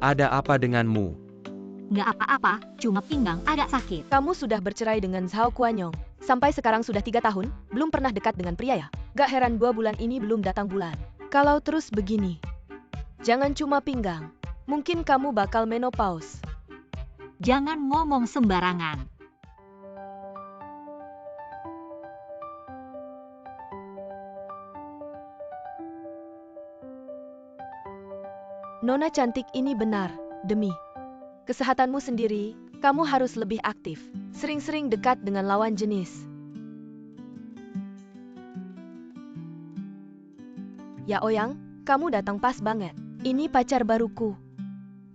Ada apa denganmu? Nggak apa-apa, cuma pinggang agak sakit. Kamu sudah bercerai dengan Zhao Kuanyong. Sampai sekarang sudah 3 tahun, belum pernah dekat dengan pria ya? Gak heran 2 bulan ini belum datang bulan. Kalau terus begini, jangan cuma pinggang. Mungkin kamu bakal menopause. Jangan ngomong sembarangan. Nona cantik ini benar, demi kesehatanmu sendiri, kamu harus lebih aktif. Sering-sering dekat dengan lawan jenis. Ya Oyang, kamu datang pas banget. Ini pacar baruku.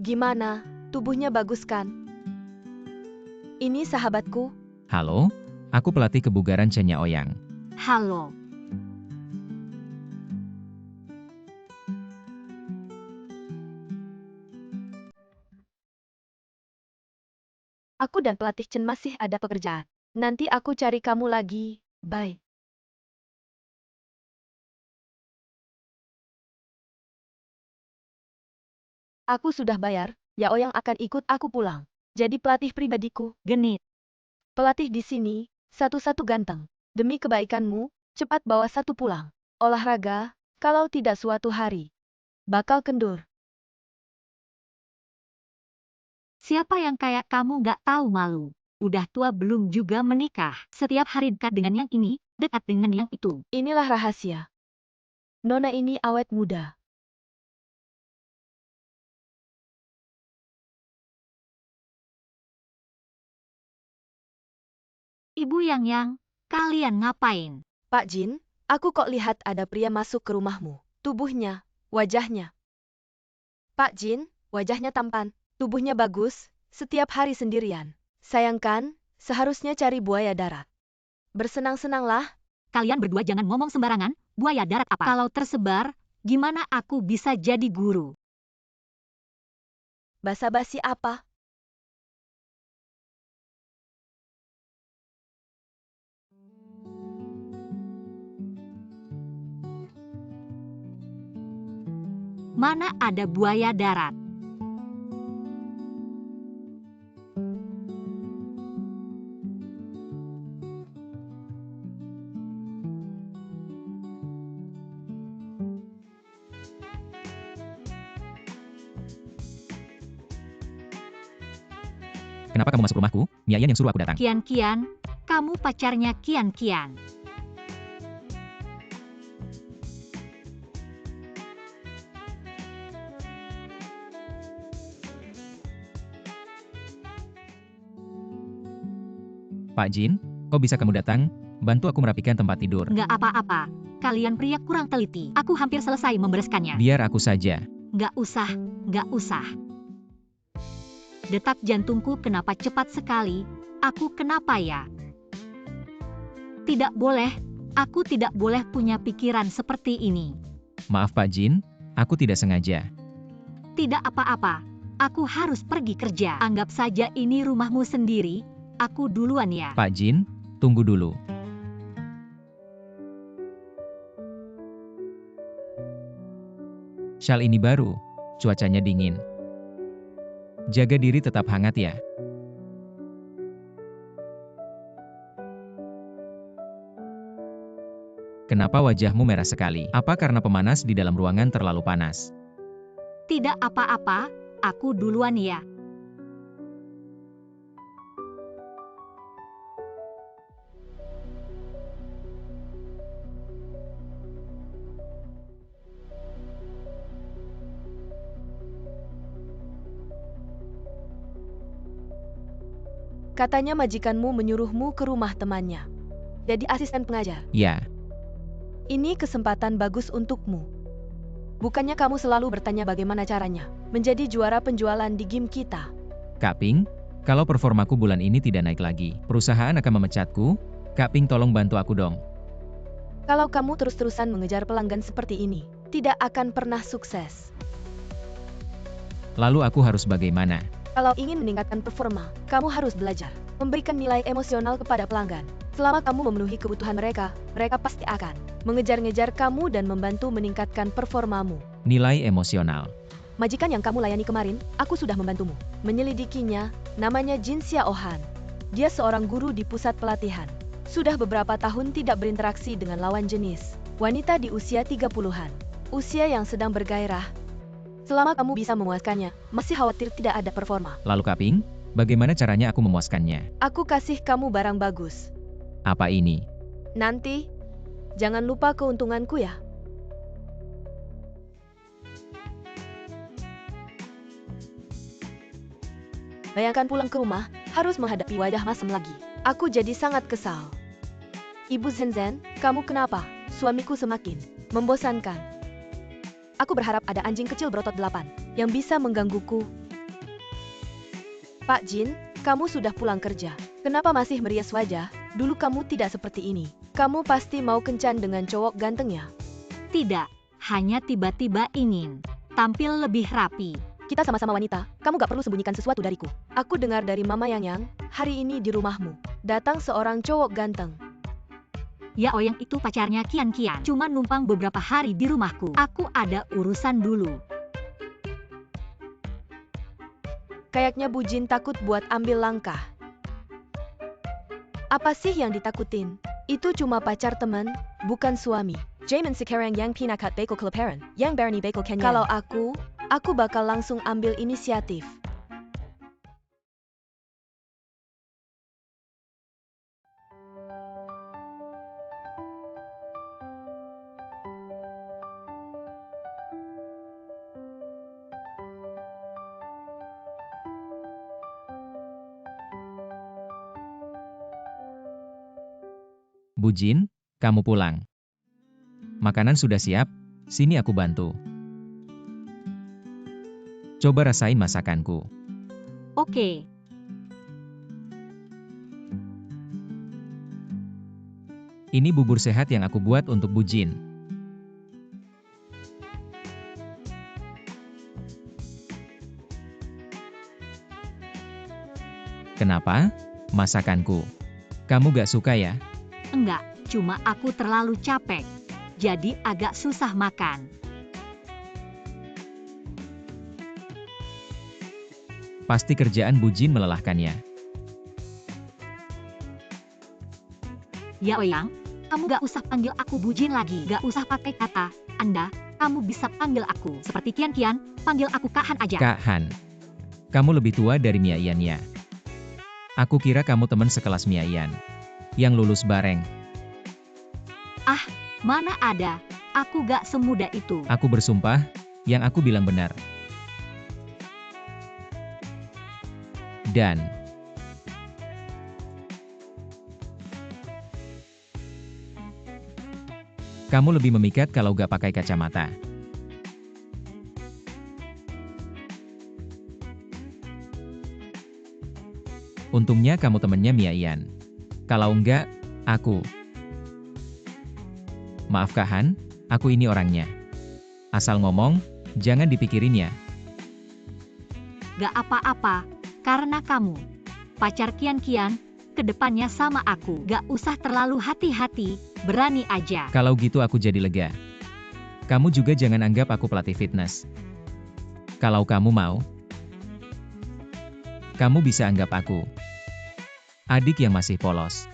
Gimana, tubuhnya bagus kan? Ini sahabatku. Halo, aku pelatih kebugaran Chenya Oyang. Halo. Aku dan pelatih Chen masih ada pekerjaan. Nanti aku cari kamu lagi. Bye. Aku sudah bayar, Ya Oyang akan ikut aku pulang. Jadi pelatih pribadiku. Genit. Pelatih di sini, satu-satu ganteng. Demi kebaikanmu, cepat bawa satu pulang. Olahraga, kalau tidak suatu hari bakal kendur. Siapa yang kayak kamu nggak tahu malu? Udah tua belum juga menikah. Setiap hari dekat dengan yang ini, dekat dengan yang itu. Inilah rahasia. Nona ini awet muda. Ibu Yang, kalian ngapain? Pak Jin, aku kok lihat ada pria masuk ke rumahmu. Tubuhnya, wajahnya. Pak Jin, wajahnya tampan, tubuhnya bagus, setiap hari sendirian. Sayangkan, seharusnya cari buaya darat. Bersenang-senanglah. Kalian berdua jangan ngomong sembarangan, buaya darat apa? Kalau tersebar, gimana aku bisa jadi guru? Basa-basi apa? Mana ada buaya darat? Kenapa kamu masuk rumahku? Miayan yang suruh aku datang. Kian, kamu pacarnya Kian. Pak Jin, kok bisa kamu datang? Bantu aku merapikan tempat tidur. Nggak apa-apa, kalian pria kurang teliti. Aku hampir selesai membereskannya. Biar aku saja. Nggak usah. Detak jantungku kenapa cepat sekali? Aku kenapa ya? Tidak boleh, aku tidak boleh punya pikiran seperti ini. Maaf Pak Jin, aku tidak sengaja. Tidak apa-apa, aku harus pergi kerja. Anggap saja ini rumahmu sendiri, aku duluan ya. Pak Jin, tunggu dulu. Syal ini baru, cuacanya dingin. Jaga diri tetap hangat ya. Kenapa wajahmu merah sekali? Apa karena pemanas di dalam ruangan terlalu panas? Tidak apa-apa, aku duluan ya. Katanya majikanmu menyuruhmu ke rumah temannya. Jadi asisten pengajar. Ya, Ini kesempatan bagus untukmu. Bukannya kamu selalu bertanya bagaimana caranya menjadi juara penjualan di game kita. Kak Ping, kalau performaku bulan ini tidak naik lagi, perusahaan akan memecatku. Kak Ping tolong bantu aku dong. Kalau kamu terus-terusan mengejar pelanggan seperti ini, tidak akan pernah sukses. Lalu aku harus bagaimana? Kalau ingin meningkatkan performa, kamu harus belajar memberikan nilai emosional kepada pelanggan. Selama kamu memenuhi kebutuhan mereka, mereka pasti akan mengejar-ngejar kamu dan membantu meningkatkan performamu. Nilai emosional. Majikan yang kamu layani kemarin, aku sudah membantumu menyelidikinya. Namanya Jin Xiaohan. Dia seorang guru di pusat pelatihan. Sudah beberapa tahun tidak berinteraksi dengan lawan jenis. Wanita di usia 30-an. Usia yang sedang bergairah. Selama kamu bisa memuaskannya, masih khawatir tidak ada performa. Lalu Kak Ping, bagaimana caranya aku memuaskannya? Aku kasih kamu barang bagus. Apa ini? Nanti, jangan lupa keuntunganku ya. Bayangkan pulang ke rumah, harus menghadapi wajah masam lagi. Aku jadi sangat kesal. Ibu Zenzen, kamu kenapa? Suamiku semakin membosankan. Aku berharap ada anjing kecil berotot 8 yang bisa menggangguku. Pak Jin, kamu sudah pulang kerja. Kenapa masih merias wajah? Dulu kamu tidak seperti ini. Kamu pasti mau kencan dengan cowok gantengnya. Tidak, hanya tiba-tiba ingin tampil lebih rapi. Kita sama-sama wanita, kamu gak perlu sembunyikan sesuatu dariku. Aku dengar dari Mama Yang, hari ini di rumahmu datang seorang cowok ganteng. Ya yang itu pacarnya Kian Kian. Cuma numpang beberapa hari di rumahku. Aku ada urusan dulu. Kayaknya Bu Jin takut buat ambil langkah. Apa sih yang ditakutin? Itu cuma pacar teman, bukan suami. Jamin sekarang yang pinakat bakal keleparan, yang Bernie bakal Kenya. Kalau aku bakal langsung ambil inisiatif. Bu Jin, kamu pulang. Makanan sudah siap, sini aku bantu. Coba rasain masakanku. Oke. Ini bubur sehat yang aku buat untuk Bu Jin. Kenapa? Masakanku. Kamu gak suka ya? Enggak, cuma aku terlalu capek. Jadi agak susah makan. Pasti kerjaan Bu Jin melelahkannya. Ya Oyang, kamu gak usah panggil aku Bu Jin lagi. Gak usah pakai kata Anda, kamu bisa panggil aku seperti Kian Kian, panggil aku Kak Han aja. Kak Han. Kamu lebih tua dari Mia Ian ya. Aku kira kamu teman sekelas Mia Ian. Yang lulus bareng. Ah, mana ada. Aku gak semudah itu. Aku bersumpah, yang aku bilang benar. Dan kamu lebih memikat kalau gak pakai kacamata. Untungnya kamu temennya Mia Ian. Kalau enggak, aku. Maaf Kak Han, aku ini orangnya. Asal ngomong, jangan dipikirin ya. Gak apa-apa, karena kamu pacar Kian Kian, kedepannya sama aku. Gak usah terlalu hati-hati, berani aja. Kalau gitu aku jadi lega. Kamu juga jangan anggap aku pelatih fitness. Kalau kamu mau, kamu bisa anggap aku adik yang masih polos.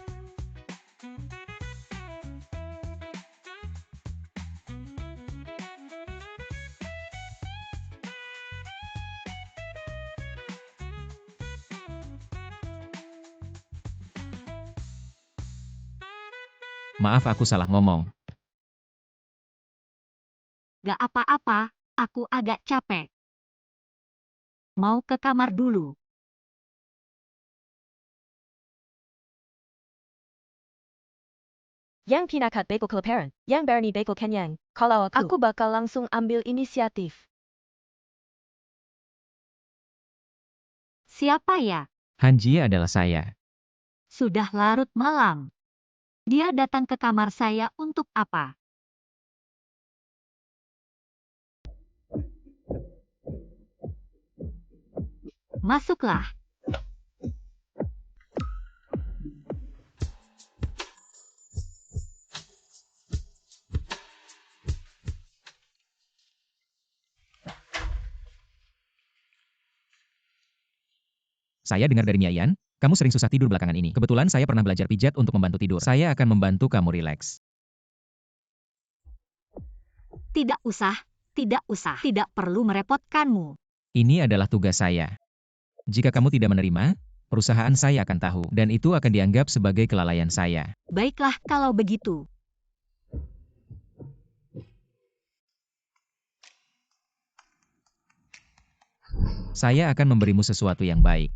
Maaf aku salah ngomong. Gak apa-apa, aku agak capek. Mau ke kamar dulu. Yang pinakat bakal keleparan, yang Bernie bakal Kenyang. Kalau aku bakal langsung ambil inisiatif. Siapa ya? Han Jie adalah saya. Sudah larut malam. Dia datang ke kamar saya untuk apa? Masuklah. Saya dengar dari Miayan, kamu sering susah tidur belakangan ini. Kebetulan saya pernah belajar pijat untuk membantu tidur. Saya akan membantu kamu rileks. Tidak usah, tidak perlu merepotkanmu. Ini adalah tugas saya. Jika kamu tidak menerima, perusahaan saya akan tahu, dan itu akan dianggap sebagai kelalaian saya. Baiklah kalau begitu. Saya akan memberimu sesuatu yang baik.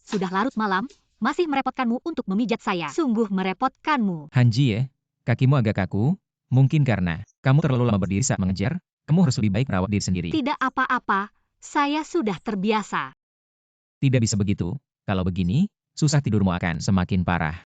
Sudah larut malam, masih merepotkanmu untuk memijat saya. Sungguh merepotkanmu. Hanji, kakimu agak kaku, mungkin karena kamu terlalu lama berdiri saat mengejar, kamu harus lebih baik merawat diri sendiri. Tidak apa-apa, saya sudah terbiasa. Tidak bisa begitu, kalau begini, susah tidurmu akan semakin parah.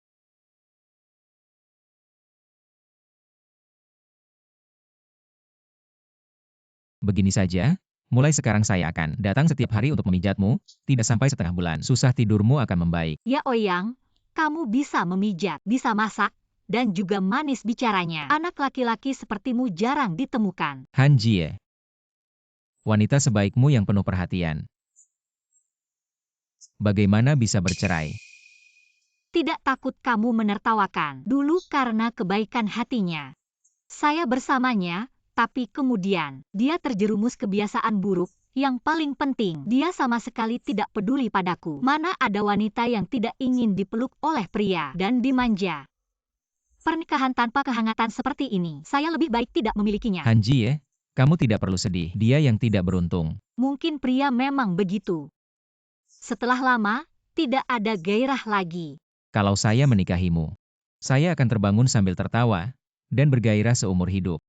Begini saja, mulai sekarang saya akan datang setiap hari untuk memijatmu, tidak sampai setengah bulan, susah tidurmu akan membaik. Ya Oyang, kamu bisa memijat, bisa masak, dan juga manis bicaranya. Anak laki-laki sepertimu jarang ditemukan. Hanji, wanita sebaikmu yang penuh perhatian. Bagaimana bisa bercerai? Tidak takut kamu menertawakan. Dulu karena kebaikan hatinya. Saya bersamanya, tapi kemudian, dia terjerumus kebiasaan buruk. Yang paling penting, dia sama sekali tidak peduli padaku. Mana ada wanita yang tidak ingin dipeluk oleh pria dan dimanja. Pernikahan tanpa kehangatan seperti ini, saya lebih baik tidak memilikinya. Hanji, kamu tidak perlu sedih, dia yang tidak beruntung. Mungkin pria memang begitu. Setelah lama, tidak ada gairah lagi. Kalau saya menikahimu, saya akan terbangun sambil tertawa, dan bergairah seumur hidup.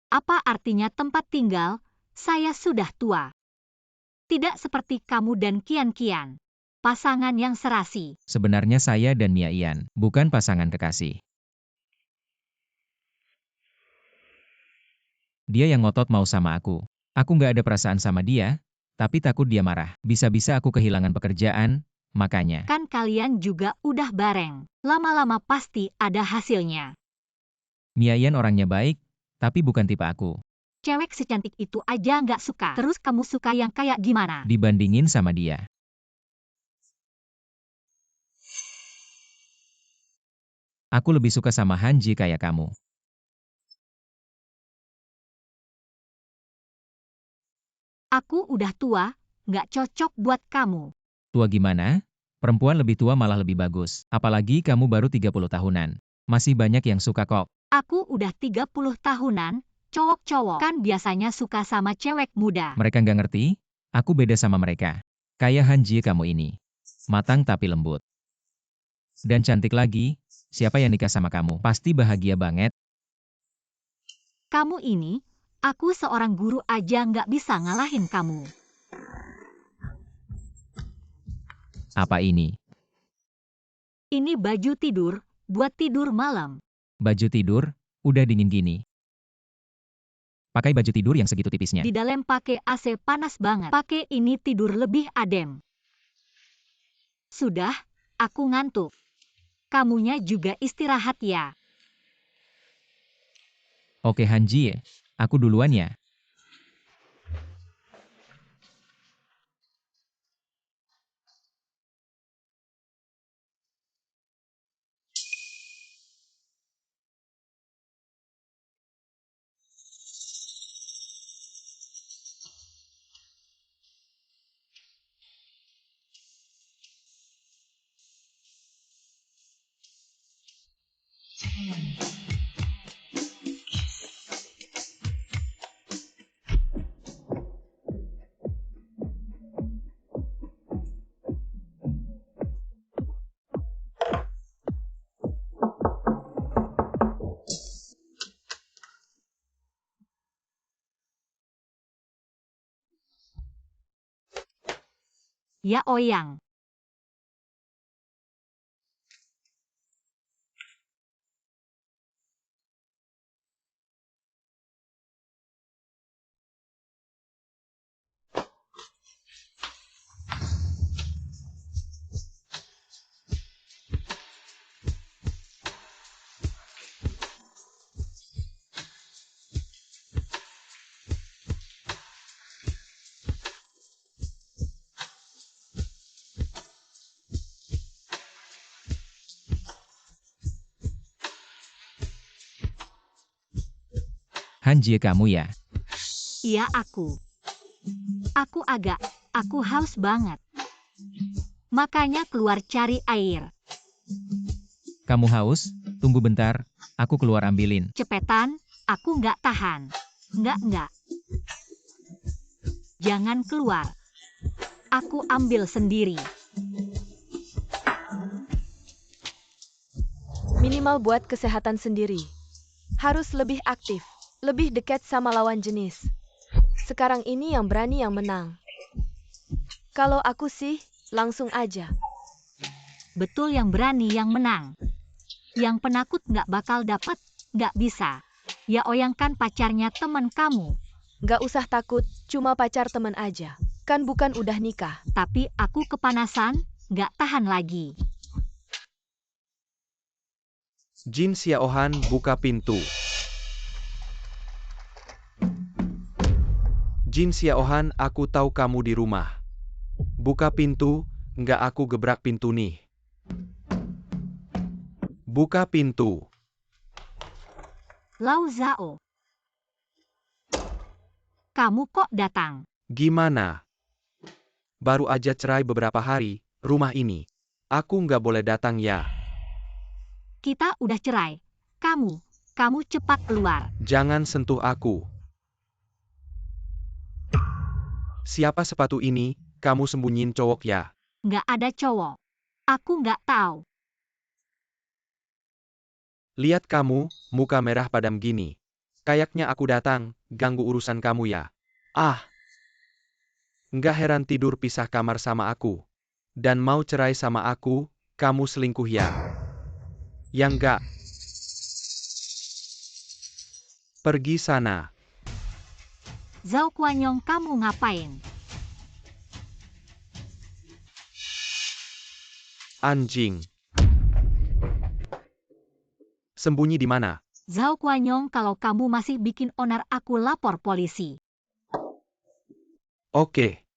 Apa artinya tempat tinggal? Saya sudah tua. Tidak seperti kamu dan Kian-Kian. Pasangan yang serasi. Sebenarnya saya dan Miayan, bukan pasangan kekasih. Dia yang ngotot mau sama aku. Aku nggak ada perasaan sama dia, tapi takut dia marah. Bisa-bisa aku kehilangan pekerjaan, makanya. Kan kalian juga udah bareng. Lama-lama pasti ada hasilnya. Miayan orangnya baik, tapi bukan tipe aku. Cewek secantik itu aja nggak suka. Terus kamu suka yang kayak gimana? Dibandingin sama dia. Aku lebih suka sama Hanji kayak kamu. Aku udah tua, nggak cocok buat kamu. Tua gimana? Perempuan lebih tua malah lebih bagus. Apalagi kamu baru 30 tahunan. Masih banyak yang suka kok. Aku udah 30 tahunan, cowok-cowok kan biasanya suka sama cewek muda. Mereka nggak ngerti, aku beda sama mereka. Kayak Hanji kamu ini. Matang tapi lembut. Dan cantik lagi, siapa yang nikah sama kamu? Pasti bahagia banget. Kamu ini, aku seorang guru aja nggak bisa ngalahin kamu. Apa ini? Ini baju tidur, buat tidur malam. Baju tidur, udah dingin gini. Pakai baju tidur yang segitu tipisnya. Di dalam pakai AC panas banget. Pakai ini tidur lebih adem. Sudah, aku ngantuk. Kamunya juga istirahat ya. Oke Hanji, aku duluan ya. Ya Oyang. Hanjie kamu ya? Iya aku. Aku haus banget. Makanya keluar cari air. Kamu haus? Tunggu bentar, aku keluar ambilin. Cepetan, aku nggak tahan. Nggak. Jangan keluar. Aku ambil sendiri. Minimal buat kesehatan sendiri. Harus lebih aktif, lebih dekat sama lawan jenis. Sekarang ini yang berani yang menang. Kalau aku sih, langsung aja. Betul yang berani yang menang. Yang penakut nggak bakal dapat, nggak bisa. Ya Oyang kan pacarnya teman kamu. Nggak usah takut, cuma pacar teman aja. Kan bukan udah nikah. Tapi aku kepanasan, nggak tahan lagi. Jin Xiaohan buka pintu. Jin Xiaohan, aku tahu kamu di rumah. Buka pintu, nggak aku gebrak pintu nih. Buka pintu. Lau Zhao. Kamu kok datang? Gimana? Baru aja cerai beberapa hari, rumah ini. Aku nggak boleh datang ya. Kita udah cerai. Kamu cepat keluar. Jangan sentuh aku. Siapa sepatu ini? Kamu sembunyiin cowok ya? Nggak ada cowok. Aku nggak tahu. Lihat kamu, muka merah padam gini. Kayaknya aku datang, ganggu urusan kamu ya. Ah! Nggak heran tidur pisah kamar sama aku. Dan mau cerai sama aku, kamu selingkuh ya? Yang nggak. Pergi sana. Zhao Kuanyong, kamu ngapain? Anjing. Sembunyi di mana? Zhao Kuanyong, kalau kamu masih bikin onar aku lapor polisi. Oke.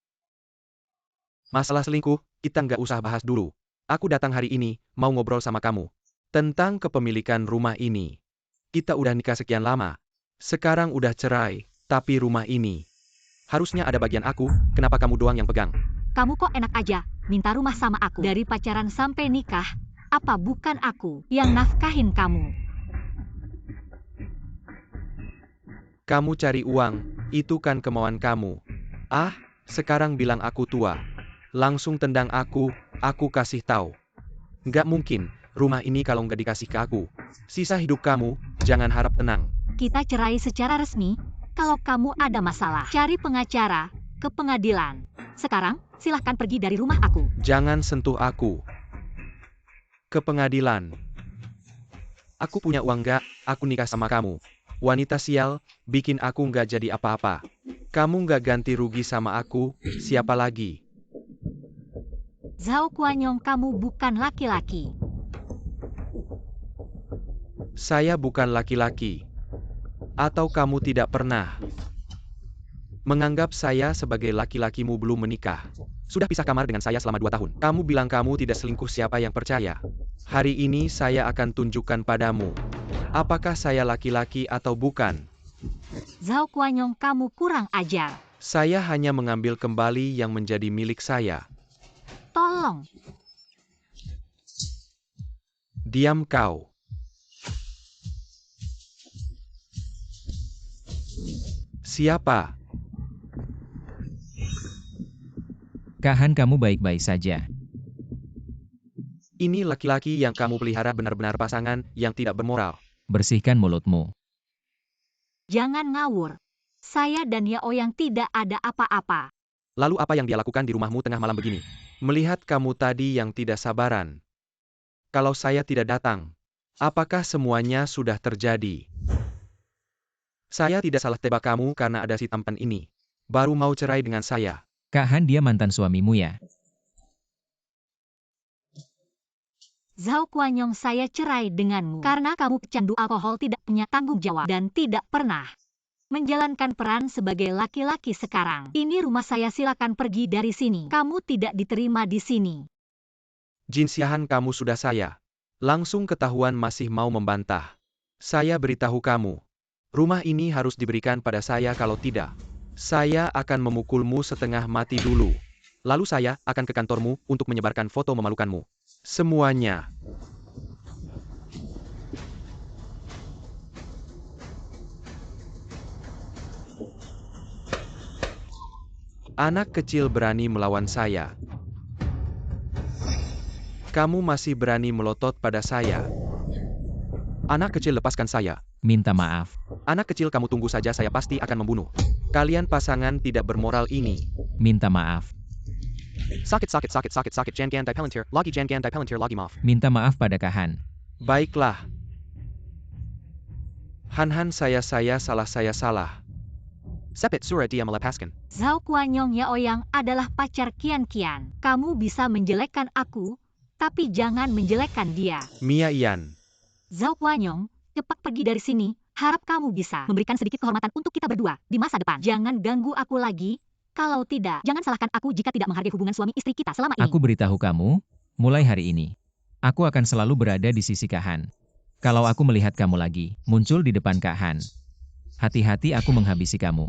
Masalah selingkuh, kita nggak usah bahas dulu. Aku datang hari ini, mau ngobrol sama kamu. Tentang kepemilikan rumah ini. Kita udah nikah sekian lama. Sekarang udah cerai, tapi rumah ini. Harusnya ada bagian aku, kenapa kamu doang yang pegang? Kamu kok enak aja, minta rumah sama aku. Dari pacaran sampai nikah, apa bukan aku yang nafkahin kamu? Kamu cari uang, itu kan kemauan kamu. Ah, sekarang bilang aku tua. Langsung tendang aku kasih tahu. Nggak mungkin, rumah ini kalau nggak dikasih ke aku. Sisa hidup kamu, jangan harap tenang. Kita cerai secara resmi. Kalau kamu ada masalah, cari pengacara ke pengadilan. Sekarang, silahkan pergi dari rumah aku. Jangan sentuh aku. Ke pengadilan. Aku punya uang nggak, aku nikah sama kamu. Wanita sial, bikin aku nggak jadi apa-apa. Kamu nggak ganti rugi sama aku, siapa lagi? Zhao Kuanyong, kamu bukan laki-laki. Saya bukan laki-laki. Atau kamu tidak pernah menganggap saya sebagai laki-lakimu belum menikah. Sudah pisah kamar dengan saya selama 2 tahun. Kamu bilang kamu tidak selingkuh, siapa yang percaya? Hari ini saya akan tunjukkan padamu. Apakah saya laki-laki atau bukan? Zhao Kuanyong, kamu kurang ajar. Saya hanya mengambil kembali yang menjadi milik saya. Tolong. Diam kau. Siapa? Kak Han, kamu baik-baik saja. Ini laki-laki yang kamu pelihara benar-benar pasangan yang tidak bermoral. Bersihkan mulutmu. Jangan ngawur. Saya dan Ya Oyang tidak ada apa-apa. Lalu apa yang dia lakukan di rumahmu tengah malam begini? Melihat kamu tadi yang tidak sabaran. Kalau saya tidak datang, apakah semuanya sudah terjadi? Saya tidak salah tebak kamu karena ada si tampan ini. Baru mau cerai dengan saya. Kak Han, dia mantan suamimu ya? Zhao Kuanyong, saya cerai denganmu karena kamu pecandu alkohol, tidak punya tanggung jawab, dan tidak pernah menjalankan peran sebagai laki-laki sekarang. Ini rumah saya, silakan pergi dari sini. Kamu tidak diterima di sini. Jin Xiaohan, kamu sudah saya. Langsung ketahuan masih mau membantah. Saya beritahu kamu. Rumah ini harus diberikan pada saya, kalau tidak, saya akan memukulmu setengah mati dulu. Lalu saya akan ke kantormu untuk menyebarkan foto memalukanmu. Semuanya. Anak kecil berani melawan saya. Kamu masih berani melotot pada saya. Anak kecil, lepaskan saya. Minta maaf. Anak kecil, kamu tunggu saja, saya pasti akan membunuh. Kalian pasangan tidak bermoral ini. Minta maaf. Sakit. Jangan dipelintir lagi maaf. Minta maaf pada Kahan. Baiklah. Han, saya salah. Sepit surah dia melepaskan. Zhao Kuanyong Yaoyang adalah pacar Qian. Kamu bisa menjelekkan aku, tapi jangan menjelekkan dia. Mia Ian. Zhao Kuanyong, cepat pergi dari sini. Harap kamu bisa memberikan sedikit kehormatan untuk kita berdua di masa depan. Jangan ganggu aku lagi. Kalau tidak, jangan salahkan aku jika tidak menghargai hubungan suami istri kita selama ini. Aku beritahu kamu, mulai hari ini, aku akan selalu berada di sisi Kahan. Kalau aku melihat kamu lagi muncul di depan Kahan, hati-hati, aku menghabisi kamu.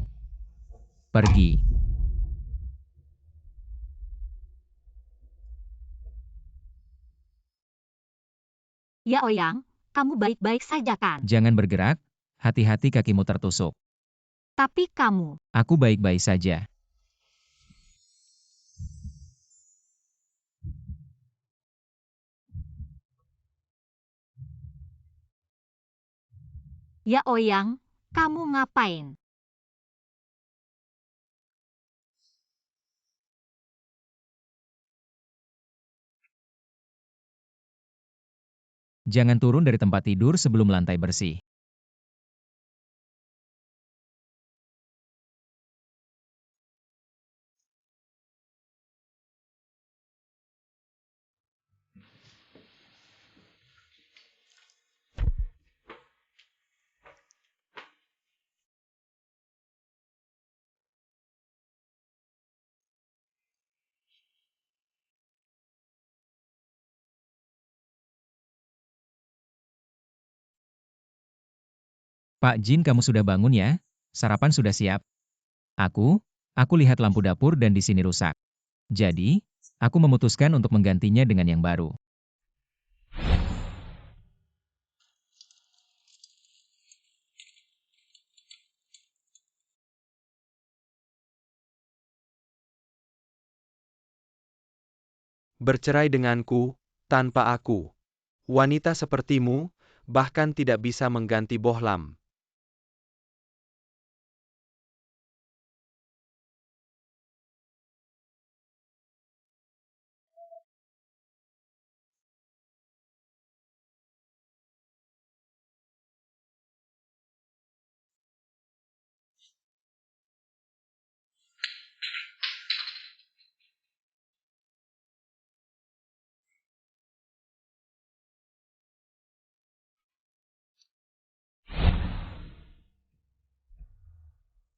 Pergi. Yaoyang, kamu baik-baik saja kan? Jangan bergerak, hati-hati kakimu tertusuk. Tapi kamu, Aku baik-baik saja. Yaoyang, kamu ngapain? Jangan turun dari tempat tidur sebelum lantai bersih. Pak Jin, kamu sudah bangun ya? Sarapan sudah siap. Aku lihat lampu dapur dan di sini rusak. Jadi, aku memutuskan untuk menggantinya dengan yang baru. Bercerai denganku, tanpa aku. Wanita sepertimu, bahkan tidak bisa mengganti bohlam.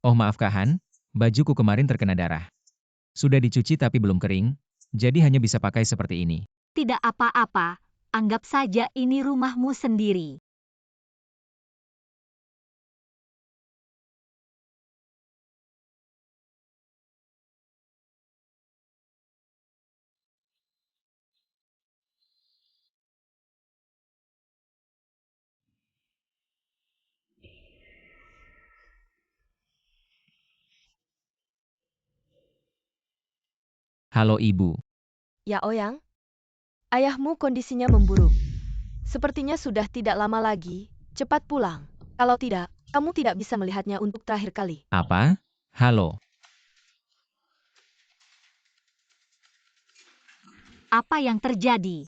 Oh maaf Kahan, bajuku kemarin terkena darah. Sudah dicuci tapi belum kering, jadi hanya bisa pakai seperti ini. Tidak apa-apa, anggap saja ini rumahmu sendiri. Halo Ibu. Yaoyang, ayahmu kondisinya memburuk. Sepertinya sudah tidak lama lagi. Cepat pulang. Kalau tidak, kamu tidak bisa melihatnya untuk terakhir kali. Apa? Halo. Apa yang terjadi?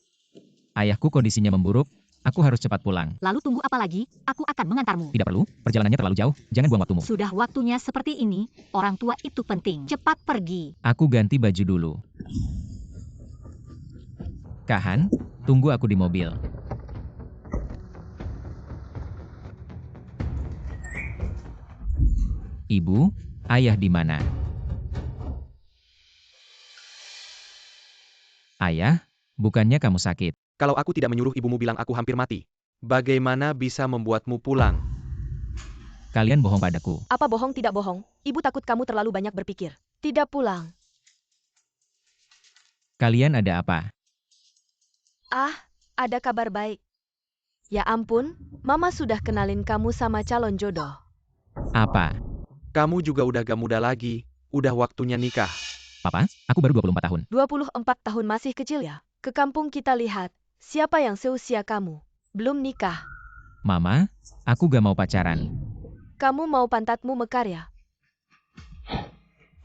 Ayahku kondisinya memburuk, aku harus cepat pulang. Lalu tunggu apa lagi? Aku akan mengantarmu. Tidak perlu, perjalanannya terlalu jauh, jangan buang waktumu. Sudah waktunya seperti ini, orang tua itu penting. Cepat pergi. Aku ganti baju dulu. Kahan, tunggu aku di mobil. Ibu, ayah di mana? Ayah, bukannya kamu sakit? Kalau aku tidak menyuruh ibumu bilang aku hampir mati, bagaimana bisa membuatmu pulang? Kalian bohong padaku. Apa bohong tidak bohong? Ibu takut kamu terlalu banyak berpikir. Tidak pulang. Kalian ada apa? Ah, ada kabar baik. Ya ampun, Mama sudah kenalin kamu sama calon jodoh. Apa? Kamu juga udah gak muda lagi, udah waktunya nikah. Papa, aku baru 24 tahun. 24 tahun masih kecil ya? Ke kampung kita lihat, siapa yang seusia kamu? Belum nikah. Mama, aku gak mau pacaran. Kamu mau pantatmu mekar ya?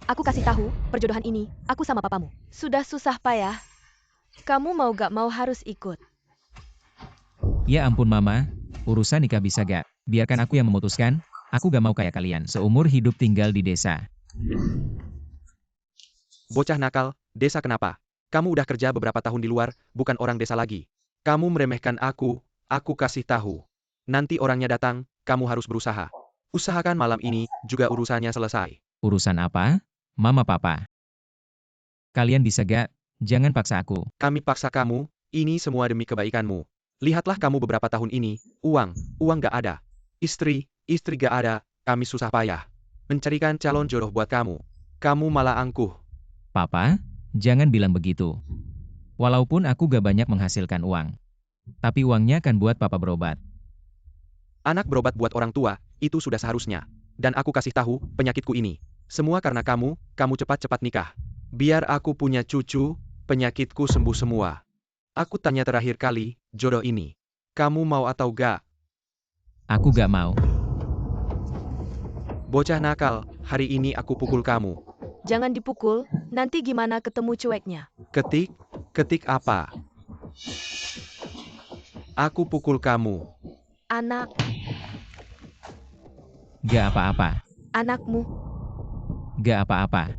Aku kasih tahu, perjodohan ini, aku sama papamu. Sudah susah payah. Kamu mau gak mau harus ikut. Ya ampun Mama, urusan nikah bisa gak? Biarkan aku yang memutuskan, aku gak mau kayak kalian. Seumur hidup tinggal di desa. Bocah nakal, desa kenapa? Kamu udah kerja beberapa tahun di luar, bukan orang desa lagi. Kamu meremehkan aku kasih tahu. Nanti orangnya datang, kamu harus berusaha. Usahakan malam ini, juga urusannya selesai. Urusan apa? Mama Papa. Kalian bisa gak? Jangan paksa aku. Kami paksa kamu, ini semua demi kebaikanmu. Lihatlah kamu beberapa tahun ini, uang gak ada. Istri gak ada, kami susah payah. Mencarikan calon jodoh buat kamu. Kamu malah angkuh. Papa, jangan bilang begitu. Walaupun aku gak banyak menghasilkan uang. Tapi uangnya akan buat Papa berobat. Anak berobat buat orang tua, itu sudah seharusnya. Dan aku kasih tahu, penyakitku ini. Semua karena kamu cepat-cepat nikah. Biar aku punya cucu, penyakitku sembuh semua. Aku tanya terakhir kali, jodoh ini. Kamu mau atau gak? Aku gak mau. Bocah nakal, hari ini aku pukul kamu. Jangan dipukul, nanti gimana ketemu cueknya? Ketik apa? Aku pukul kamu. Anak, Gak apa-apa. anakmu. Gak apa-apa.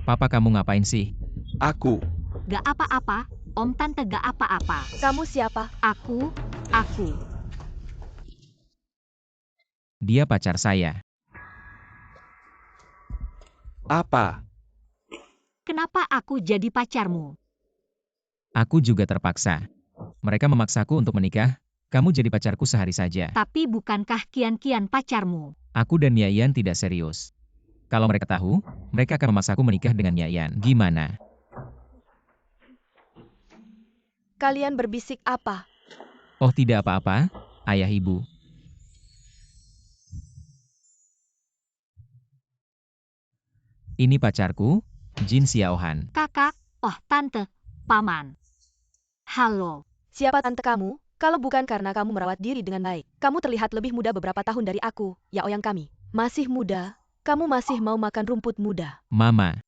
Papa kamu ngapain sih? Aku. Gak apa-apa, Om Tante gak apa-apa. Kamu siapa? Aku. Dia pacar saya. Apa? Kenapa aku jadi pacarmu? Aku juga terpaksa. Mereka memaksaku untuk menikah. Kamu jadi pacarku sehari saja. Tapi bukankah Kian-Kian pacarmu? Aku dan Yayan tidak serius. Kalau mereka tahu, mereka akan memaksaku menikah dengan Yayan. Gimana? Kalian berbisik apa? Oh tidak apa-apa, ayah ibu. Ini pacarku, Jin Xiaohan. Kakak, oh Tante, Paman. Halo, Siapa tante kamu? Kalau bukan karena kamu merawat diri dengan baik. Kamu terlihat lebih muda beberapa tahun dari aku, ya oyang kami. Masih muda? Kamu masih mau makan rumput muda? Mama,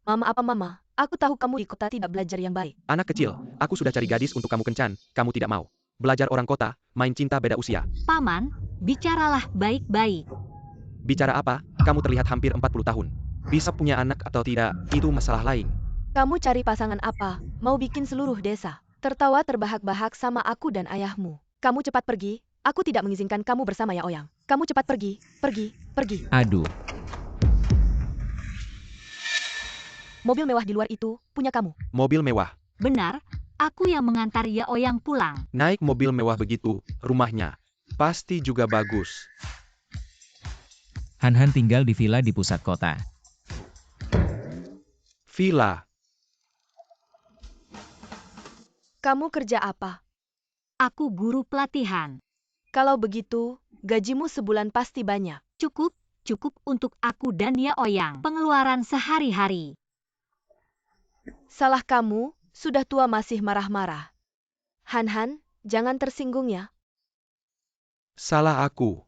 Mama apa mama? Aku tahu kamu di kota tidak belajar yang baik. Anak kecil, aku sudah cari gadis untuk kamu kencan, kamu tidak mau. Belajar orang kota, main cinta beda usia. Paman, bicaralah baik-baik. Bicara apa? Kamu terlihat hampir 40 tahun. Bisa punya anak atau tidak, itu masalah lain. Kamu cari pasangan apa? Mau bikin seluruh desa tertawa terbahak-bahak sama aku dan ayahmu. Kamu cepat pergi, aku tidak mengizinkan kamu bersama ya oyang. Kamu cepat pergi. aduh, Mobil mewah di luar itu, punya kamu. Mobil mewah. Benar, aku yang mengantar Ya Oyang pulang. Naik mobil mewah begitu, rumahnya. Pasti juga bagus. Han tinggal di villa di pusat kota. Villa. Kamu kerja apa? Aku guru pelatihan. Kalau begitu, gajimu sebulan pasti banyak. Cukup untuk aku dan Ya Oyang. Pengeluaran sehari-hari. Salah kamu, sudah tua masih marah-marah. Han, jangan tersinggung ya. Salah aku.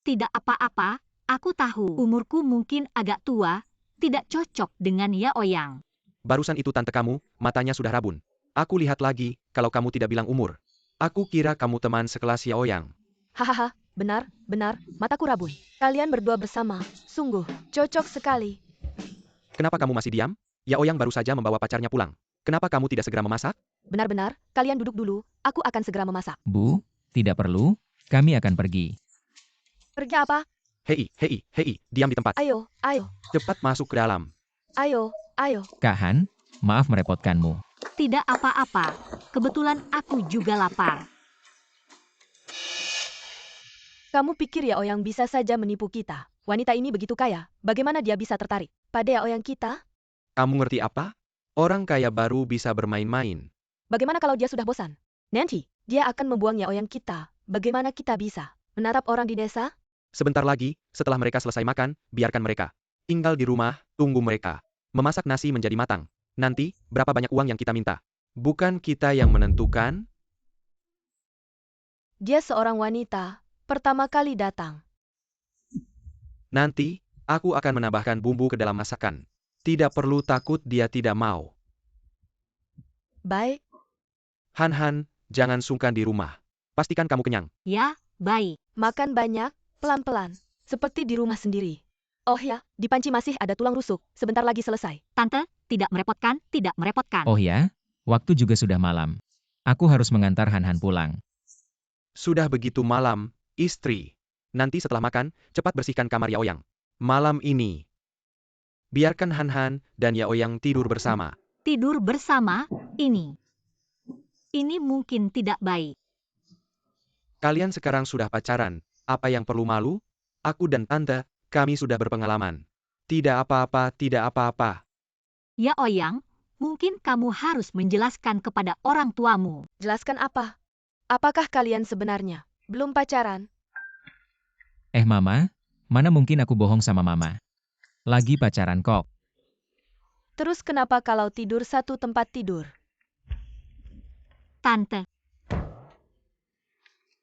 Tidak apa-apa, aku tahu umurku mungkin agak tua, tidak cocok dengan Ya Oyang. Barusan itu tante kamu, matanya sudah rabun. Aku lihat lagi, kalau kamu tidak bilang umur. Aku kira kamu teman sekelas Ya Oyang. Hahaha, benar, mataku rabun. Kalian berdua bersama, sungguh, cocok sekali. Kenapa kamu masih diam? Ya Oyang baru saja membawa pacarnya pulang. Kenapa kamu tidak segera memasak? Benar-benar, kalian duduk dulu, aku akan segera memasak. Bu, tidak perlu, kami akan pergi. Pergi apa? Hei, diam di tempat. Ayo. Cepat masuk ke dalam. Ayo. Kak Han, maaf merepotkanmu. Tidak apa-apa, kebetulan aku juga lapar. Kamu pikir Yao Yang bisa saja menipu kita? Wanita ini begitu kaya, bagaimana dia bisa tertarik pada Yao Yang kita? Kamu ngerti apa? Orang kaya baru bisa bermain-main. Bagaimana kalau dia sudah bosan? Nanti, dia akan membuang Yao Yang kita. Bagaimana kita bisa menatap orang di desa? Sebentar lagi, setelah mereka selesai makan, biarkan mereka tinggal di rumah, tunggu mereka memasak nasi menjadi matang. Nanti, berapa banyak uang yang kita minta? Bukan kita yang menentukan? Dia seorang wanita, pertama kali datang. Nanti, aku akan menambahkan bumbu ke dalam masakan. Tidak perlu takut dia tidak mau. Baik, Han, jangan sungkan di rumah. Pastikan kamu kenyang. Ya, baik. makan banyak, pelan-pelan, seperti di rumah sendiri. Oh ya, di panci masih ada tulang rusuk, sebentar lagi selesai. Tante, tidak merepotkan, tidak merepotkan. Oh ya? Waktu juga sudah malam. Aku harus mengantar Han pulang. Sudah begitu malam, istri. Nanti setelah makan, cepat bersihkan kamar Yaoyang. Malam ini, biarkan Han dan Yaoyang tidur bersama. Tidur bersama, ini. Ini mungkin tidak baik. Kalian sekarang sudah pacaran, apa yang perlu malu? Aku dan tante, kami sudah berpengalaman. Tidak apa-apa, tidak apa-apa. Ya Oyang, mungkin kamu harus menjelaskan kepada orang tuamu. Jelaskan apa? Apakah kalian sebenarnya belum pacaran? Mama, mana mungkin aku bohong sama Mama? Lagi pacaran kok. Terus kenapa kalau tidur satu tempat tidur? Tante,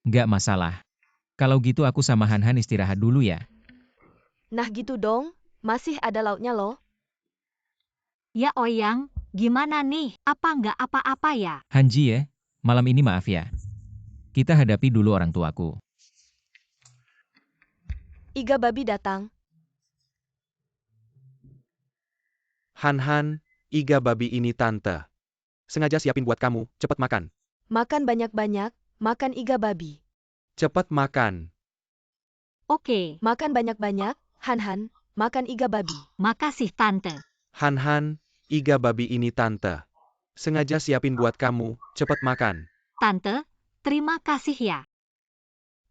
Nggak masalah. Kalau gitu aku sama Han istirahat dulu ya. Nah gitu dong, masih ada lauknya loh. Ya Oyang, gimana nih? Apa nggak apa-apa ya? Hanji ya, malam ini maaf ya. Kita hadapi dulu orang tuaku. Iga babi datang. Han, iga babi ini tante. Sengaja siapin buat kamu, cepat makan. Makan banyak-banyak, makan iga babi. Cepat makan. Oke, Makan banyak-banyak, Han, makan iga babi. makasih Tante. Han, iga babi ini tante. Sengaja siapin buat kamu, cepat makan. Tante, terima kasih ya.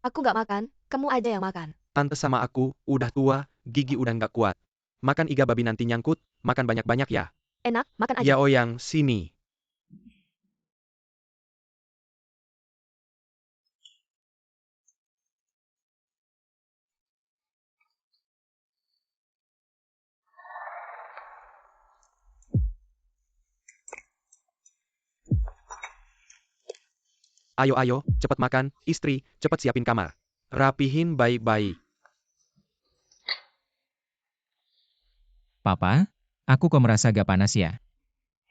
Aku nggak makan, kamu aja yang makan. Tante sama aku, udah tua, gigi udah nggak kuat. Makan iga babi nanti nyangkut, makan banyak-banyak ya. Enak, makan aja. Yaoyang, sini. Ayo, cepat makan, istri, cepat siapin kamar. Rapihin baik-baik. Papa, aku kok merasa gak panas ya?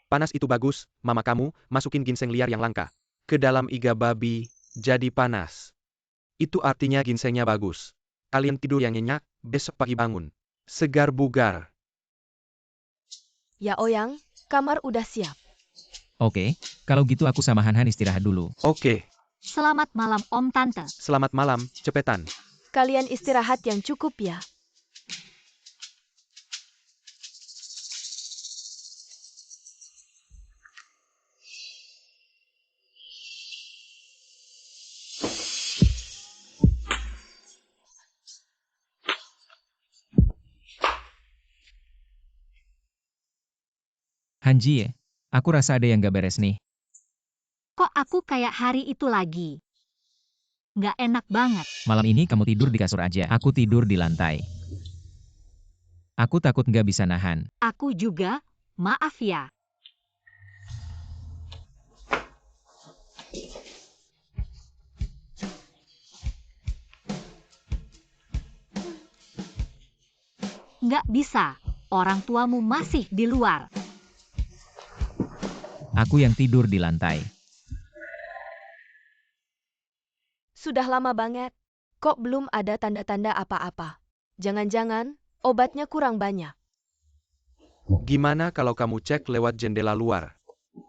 Panas itu bagus, mama kamu, masukin ginseng liar yang langka ke dalam iga babi, jadi panas. Itu artinya ginsengnya bagus. Kalian tidur yang nyenyak, besok pagi bangun. Segar bugar. Ya Oyang, kamar udah siap. Oke, kalau gitu aku sama Han istirahat dulu. Oke, Selamat malam Om Tante. selamat malam, cepetan. Kalian istirahat yang cukup ya. Hanji ya, aku rasa ada yang gak beres nih. Kok aku kayak hari itu lagi? Nggak enak banget. Malam ini kamu tidur di kasur aja, aku tidur di lantai. Aku takut gak bisa nahan. Aku juga, maaf ya. Nggak bisa, orang tuamu masih di luar. Aku yang tidur di lantai. Sudah lama banget. Kok belum ada tanda-tanda apa-apa? Jangan-jangan, obatnya kurang banyak. Gimana kalau kamu cek lewat jendela luar?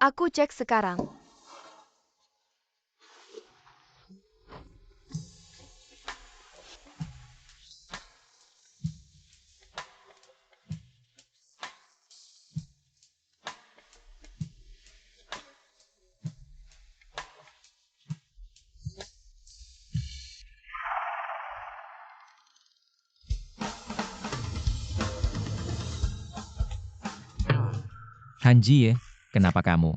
Aku cek sekarang. Hanjie, kenapa kamu?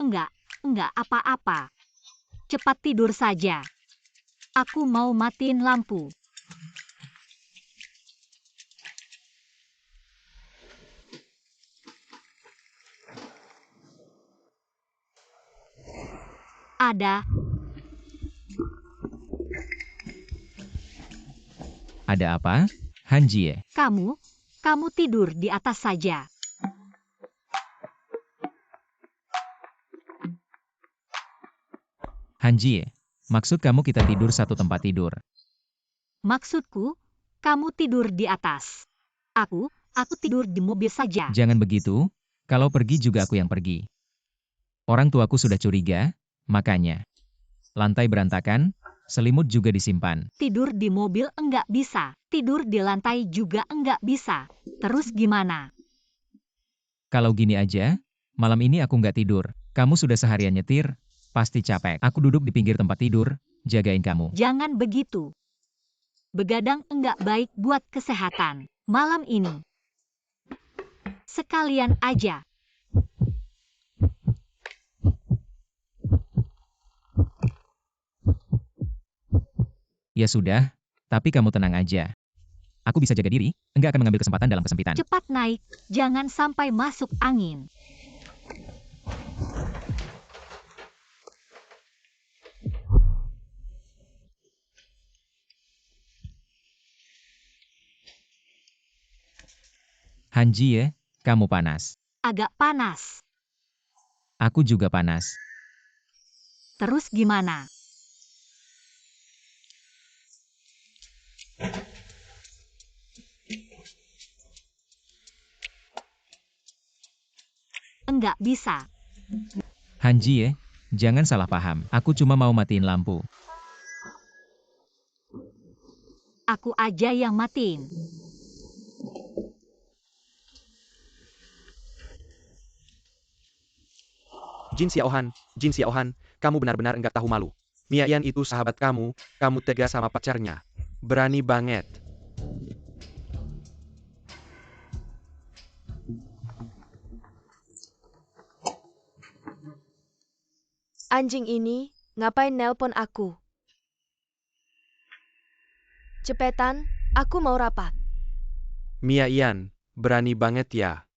Enggak apa-apa. Cepat tidur saja. Aku mau matiin lampu. Ada apa? Hanjie, Kamu tidur di atas saja. Hanjie, maksud kamu kita tidur satu tempat tidur. Maksudku, kamu tidur di atas. Aku tidur di mobil saja. Jangan begitu, kalau pergi juga aku yang pergi. Orang tuaku sudah curiga, makanya. Lantai berantakan, selimut juga disimpan. Tidur di mobil enggak bisa. Tidur di lantai juga enggak bisa. Terus gimana? Kalau gini aja, malam ini aku nggak tidur. Kamu sudah seharian nyetir, pasti capek. Aku duduk di pinggir tempat tidur, jagain kamu. Jangan begitu. Begadang enggak baik buat kesehatan. Malam ini. Sekalian aja. Ya sudah, tapi kamu tenang aja. Aku bisa jaga diri, enggak akan mengambil kesempatan dalam kesempitan. Cepat naik, jangan sampai masuk angin. Hanjie, kamu panas. Agak panas. Aku juga panas. Terus gimana? Enggak bisa. Hanjie, jangan salah paham. Aku cuma mau matiin lampu. Aku aja yang matiin. Jin Xiaohan, kamu benar-benar enggak tahu malu. Mia Yan itu sahabat kamu tega sama pacarnya. Berani banget. Anjing ini, ngapain nelpon aku? Cepetan, aku mau rapat. Mia Yan, berani banget ya.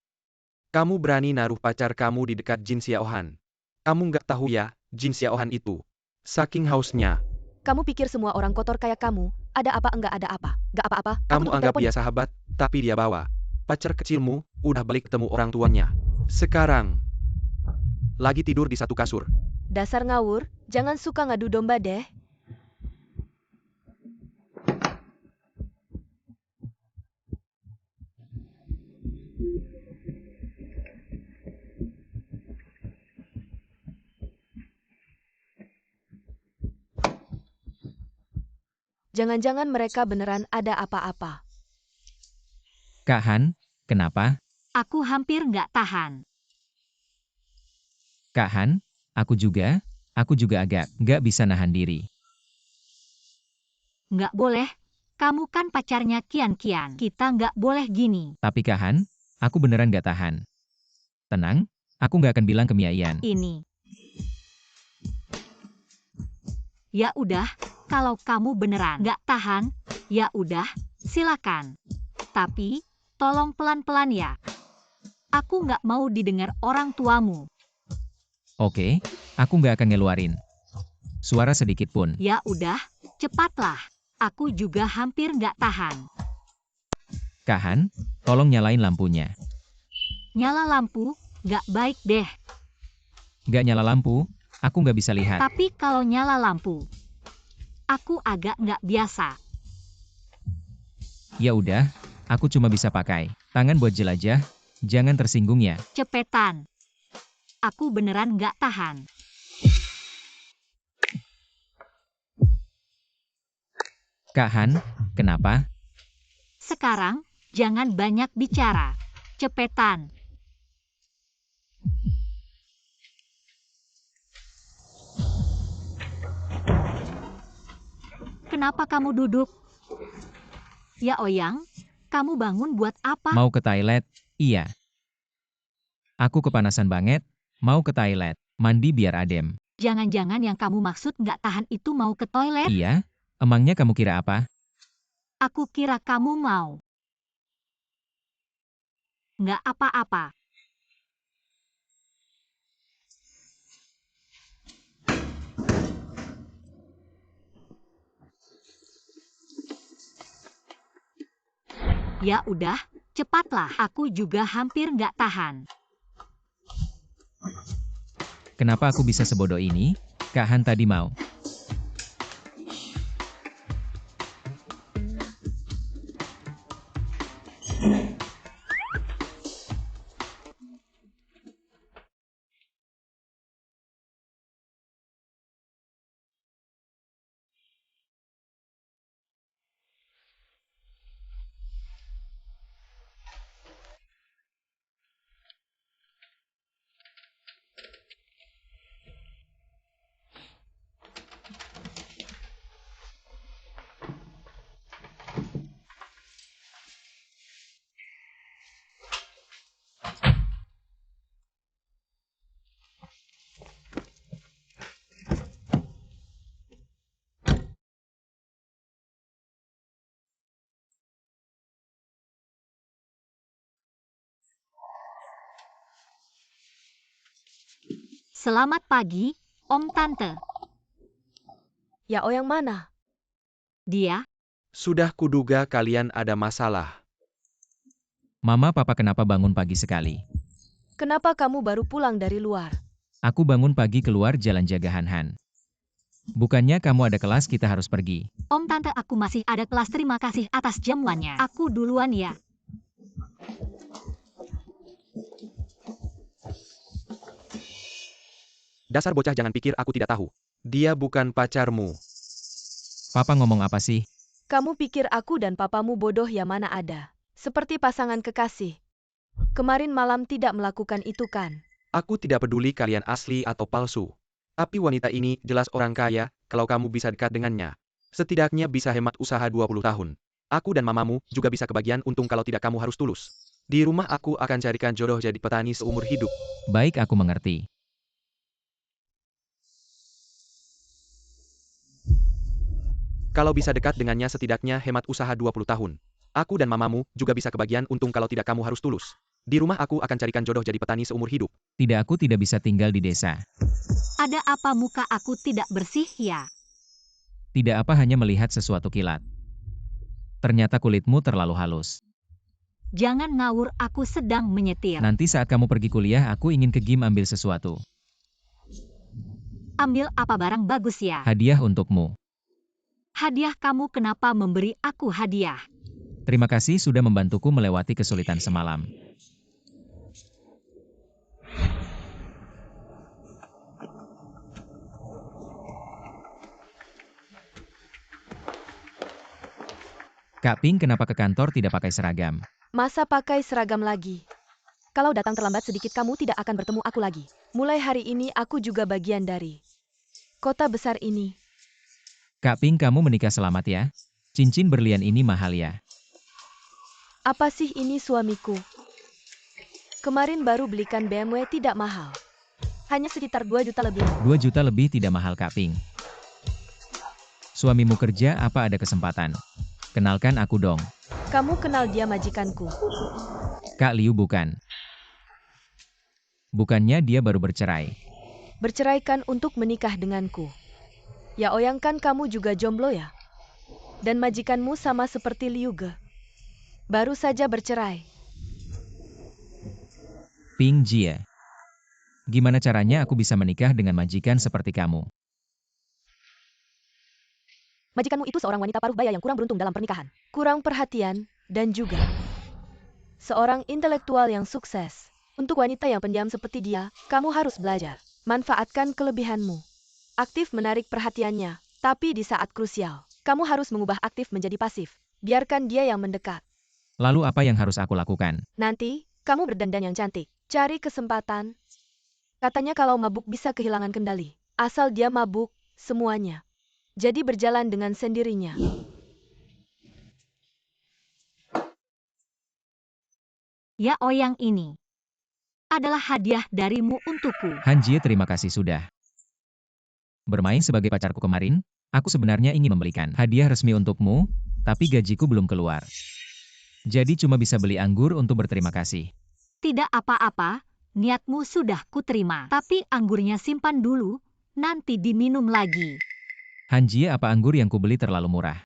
Kamu berani naruh pacar kamu di dekat Jin Xiaohan. Kamu nggak tahu ya, Jin Xiaohan itu. Saking hausnya. Kamu pikir semua orang kotor kayak kamu, ada apa enggak ada apa? Gak apa-apa. aku Kamu tutup anggap telepon. dia sahabat, tapi dia bawa. Pacar kecilmu, udah balik ketemu orang tuanya. Sekarang, lagi tidur di satu kasur. Dasar ngawur, jangan suka ngadu domba deh. Jangan-jangan mereka beneran ada apa-apa. Kak Han, kenapa? Aku hampir nggak tahan. Kak Han, aku juga agak nggak bisa nahan diri. Nggak boleh. Kamu kan pacarnya Kian. Kita nggak boleh gini. Tapi Kak Han, aku beneran nggak tahan. Tenang, aku nggak akan bilang ke Mia Yan. Ini. Ya udah, kalau kamu beneran nggak tahan, ya udah, silakan. Tapi, tolong pelan-pelan ya. Aku nggak mau didengar orang tuamu. Oke, aku nggak akan ngeluarin suara sedikit pun. Ya udah, cepatlah. Aku juga hampir nggak tahan. Kak Han, tolong nyalain lampunya. Nyala lampu, nggak baik deh. Nggak nyala lampu, aku nggak bisa lihat. Tapi kalau nyala lampu, aku agak nggak biasa. Ya udah, aku cuma bisa pakai tangan buat jelajah, jangan tersinggung ya. Cepetan. Aku beneran nggak tahan. Kak Han, kenapa? Sekarang, jangan banyak bicara. Cepetan. Kenapa kamu duduk? Ya Oyang, kamu bangun buat apa? Mau ke toilet? Iya. Aku kepanasan banget, mau ke toilet, mandi biar adem. Jangan-jangan yang kamu maksud nggak tahan itu mau ke toilet? Iya? Emangnya kamu kira apa? Aku kira kamu mau. Nggak apa-apa. Ya udah, cepatlah. Aku juga hampir nggak tahan. Kenapa aku bisa sebodoh ini? Kak Han tadi mau. Selamat pagi, Om Tante. Ya yang mana? Dia, Sudah kuduga kalian ada masalah. Mama papa kenapa bangun pagi sekali? Kenapa kamu baru pulang dari luar? Aku bangun pagi keluar jalan jaga Han Han. Bukannya kamu ada kelas kita harus pergi. Om Tante aku masih ada kelas, terima kasih atas jamuannya. Aku duluan ya. Dasar bocah, jangan pikir aku tidak tahu. Dia bukan pacarmu. Papa ngomong apa sih? Kamu pikir aku dan papamu bodoh ya, mana ada. Seperti pasangan kekasih. Kemarin malam tidak melakukan itu kan? Aku tidak peduli kalian asli atau palsu. Tapi wanita ini jelas orang kaya, kalau kamu bisa dekat dengannya. Setidaknya bisa hemat usaha 20 tahun. Aku dan mamamu juga bisa kebagian untung kalau tidak kamu harus tulus. Di rumah aku akan carikan jodoh jadi petani seumur hidup. Baik, aku mengerti. Kalau bisa dekat dengannya setidaknya hemat usaha 20 tahun. Aku dan mamamu juga bisa kebagian untung kalau tidak kamu harus tulus. Di rumah aku akan carikan jodoh jadi petani seumur hidup. Tidak, aku tidak bisa tinggal di desa. Ada apa muka aku tidak bersih ya? Tidak apa, hanya melihat sesuatu kilat. Ternyata kulitmu terlalu halus. Jangan ngawur, aku sedang menyetir. Nanti saat kamu pergi kuliah, aku ingin ke gym ambil sesuatu. Ambil apa, barang bagus ya? Hadiah untukmu. Hadiah? Kamu kenapa memberi aku hadiah? Terima kasih sudah membantuku melewati kesulitan semalam. Kak Ping, kenapa ke kantor tidak pakai seragam? Masa pakai seragam lagi? Kalau datang terlambat sedikit kamu tidak akan bertemu aku lagi. Mulai hari ini aku juga bagian dari kota besar ini. Kak Ping, kamu menikah selamat ya? Cincin berlian ini mahal ya? Apa sih ini, suamiku? Kemarin baru belikan BMW, tidak mahal. Hanya sekitar 2 juta lebih. 2 juta lebih tidak mahal, Kak Ping. Suamimu kerja, apa ada kesempatan? Kenalkan aku dong. Kamu kenal dia, majikanku. Kak Liu bukan? Bukannya dia baru bercerai? Berceraikan untuk menikah denganku. Ya Oyang, kan kamu juga jomblo ya? Dan majikanmu sama seperti Liu Ge. Baru saja bercerai. Ping Jie. Gimana caranya aku bisa menikah dengan majikan seperti kamu? Majikanmu itu seorang wanita paruh baya yang kurang beruntung dalam pernikahan. Kurang perhatian, dan juga seorang intelektual yang sukses. Untuk wanita yang pendiam seperti dia, kamu harus belajar. Manfaatkan kelebihanmu. Aktif menarik perhatiannya, tapi di saat krusial, kamu harus mengubah aktif menjadi pasif. Biarkan dia yang mendekat. Lalu apa yang harus aku lakukan? Nanti, kamu berdandan yang cantik. Cari kesempatan. Katanya kalau mabuk bisa kehilangan kendali. Asal dia mabuk, semuanya jadi berjalan dengan sendirinya. Ya Oyang ini. adalah hadiah darimu untukku. Hanjie, terima kasih sudah bermain sebagai pacarku kemarin. Aku sebenarnya ingin membelikan hadiah resmi untukmu, tapi gajiku belum keluar. Jadi cuma bisa beli anggur untuk berterima kasih. Tidak apa-apa, niatmu sudah kuterima. Tapi anggurnya simpan dulu, nanti diminum lagi. Hanjie, apa anggur yang kubeli terlalu murah?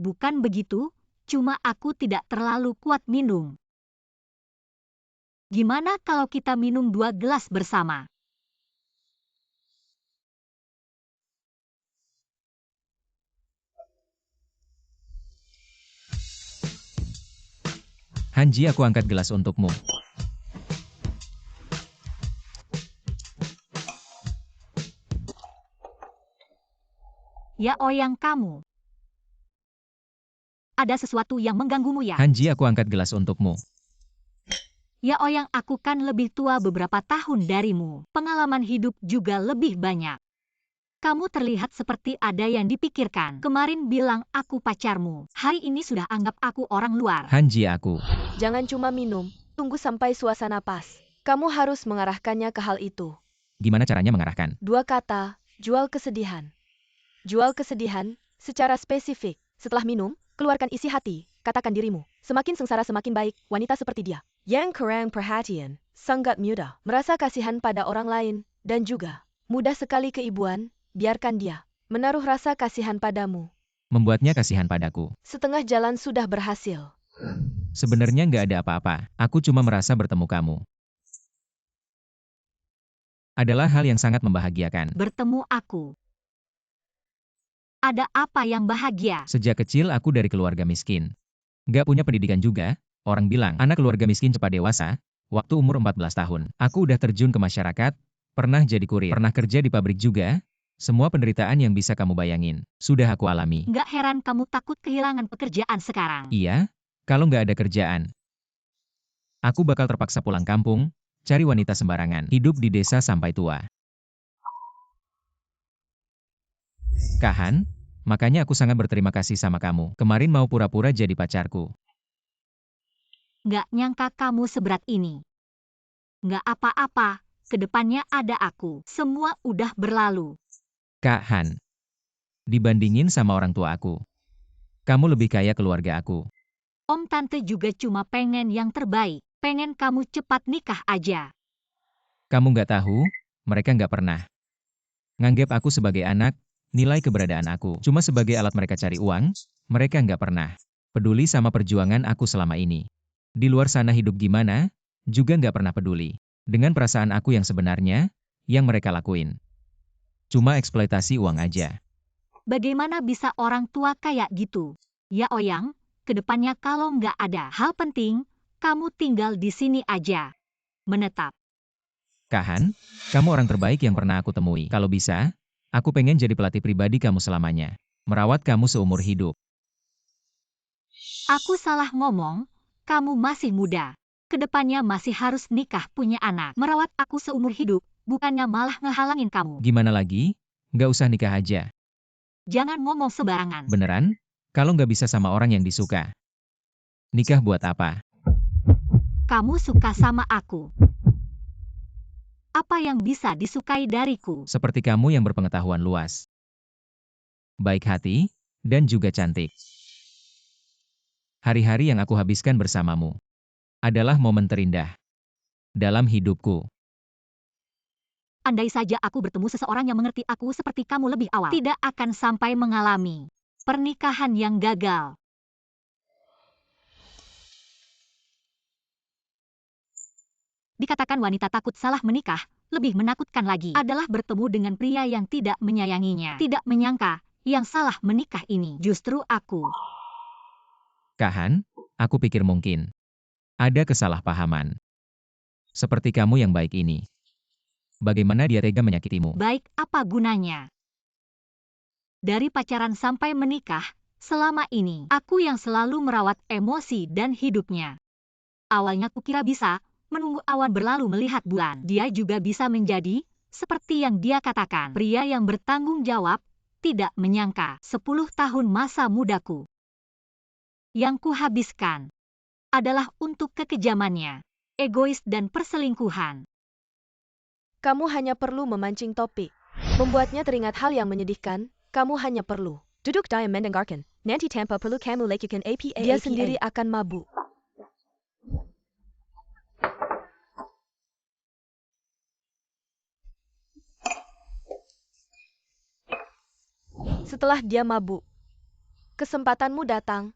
Bukan begitu, cuma aku tidak terlalu kuat minum. Gimana kalau kita minum 2 gelas bersama? Hanjie, aku angkat gelas untukmu. Ya Oyang, kamu. Ada sesuatu yang mengganggumu ya? Hanjie, aku angkat gelas untukmu. Ya Oyang, aku kan lebih tua beberapa tahun darimu. Pengalaman hidup juga lebih banyak. Kamu terlihat seperti ada yang dipikirkan. Kemarin bilang aku pacarmu. Hari ini sudah anggap aku orang luar. Hanjie, aku. Jangan cuma minum, tunggu sampai suasana pas. Kamu harus mengarahkannya ke hal itu. Gimana caranya mengarahkan? 2 kata, jual kesedihan. Jual kesedihan secara spesifik. Setelah minum, keluarkan isi hati, katakan dirimu. Semakin sengsara semakin baik, wanita seperti dia. Yang kurang perhatian, sangat mudah. Merasa kasihan pada orang lain, dan juga mudah sekali keibuan. Biarkan dia menaruh rasa kasihan padamu. Membuatnya kasihan padaku. Setengah jalan sudah berhasil. Sebenarnya nggak ada apa-apa. Aku cuma merasa bertemu kamu adalah hal yang sangat membahagiakan. Bertemu aku. Ada apa yang bahagia? Sejak kecil aku dari keluarga miskin. Nggak punya pendidikan juga. Orang bilang, anak keluarga miskin cepat dewasa. Waktu umur 14 tahun, aku udah terjun ke masyarakat, pernah jadi kurir, pernah kerja di pabrik juga. Semua penderitaan yang bisa kamu bayangin, sudah aku alami. Nggak heran kamu takut kehilangan pekerjaan sekarang. Iya, kalau nggak ada kerjaan, aku bakal terpaksa pulang kampung, cari wanita sembarangan, hidup di desa sampai tua. Kahan, makanya aku sangat berterima kasih sama kamu. Kemarin mau pura-pura jadi pacarku. Nggak nyangka kamu seberat ini. Nggak apa-apa, kedepannya ada aku. Semua udah berlalu. Kak Han, dibandingin sama orang tua aku, kamu lebih kaya keluarga aku. Om tante juga cuma pengen yang terbaik. Pengen kamu cepat nikah aja. Kamu nggak tahu, mereka nggak pernah nganggep aku sebagai anak, nilai keberadaan aku cuma sebagai alat mereka cari uang. Mereka nggak pernah peduli sama perjuangan aku selama ini. Di luar sana hidup gimana, juga nggak pernah peduli dengan perasaan aku yang sebenarnya, yang mereka lakuin. Cuma eksploitasi uang aja. Bagaimana bisa orang tua kayak gitu? Ya Oyang, kedepannya kalau nggak ada hal penting, kamu tinggal di sini aja. Menetap. Kahan, kamu orang terbaik yang pernah aku temui. Kalau bisa, aku pengen jadi pelatih pribadi kamu selamanya. Merawat kamu seumur hidup. Aku salah ngomong, kamu masih muda. Kedepannya masih harus nikah punya anak. Merawat aku seumur hidup, bukannya malah ngehalangin kamu. Gimana lagi? Nggak usah nikah aja. Jangan ngomong sembarangan. Beneran? Kalau nggak bisa sama orang yang disuka, nikah buat apa? Kamu suka sama aku. Apa yang bisa disukai dariku? Seperti kamu yang berpengetahuan luas, baik hati, dan juga cantik. Hari-hari yang aku habiskan bersamamu adalah momen terindah dalam hidupku. Andai saja aku bertemu seseorang yang mengerti aku seperti kamu lebih awal, tidak akan sampai mengalami pernikahan yang gagal. Dikatakan wanita takut salah menikah, lebih menakutkan lagi adalah bertemu dengan pria yang tidak menyayanginya. Tidak menyangka, yang salah menikah ini justru aku. Kahan, aku pikir mungkin ada kesalahpahaman. Seperti kamu yang baik ini. Bagaimana dia tega menyakitimu? Baik, apa gunanya? Dari pacaran sampai menikah, selama ini, aku yang selalu merawat emosi dan hidupnya. Awalnya kukira bisa menunggu awan berlalu melihat bulan. Dia juga bisa menjadi, seperti yang dia katakan, pria yang bertanggung jawab. Tidak menyangka 10 tahun masa mudaku yang kuhabiskan adalah untuk kekejamannya. egois dan perselingkuhan. Kamu hanya perlu memancing topik. Membuatnya teringat hal yang menyedihkan, kamu hanya perlu duduk dan mendengarkan. Nanti tanpa perlu kamu lakukan apa. Dia sendiri akan mabuk. Setelah dia mabuk, kesempatanmu datang.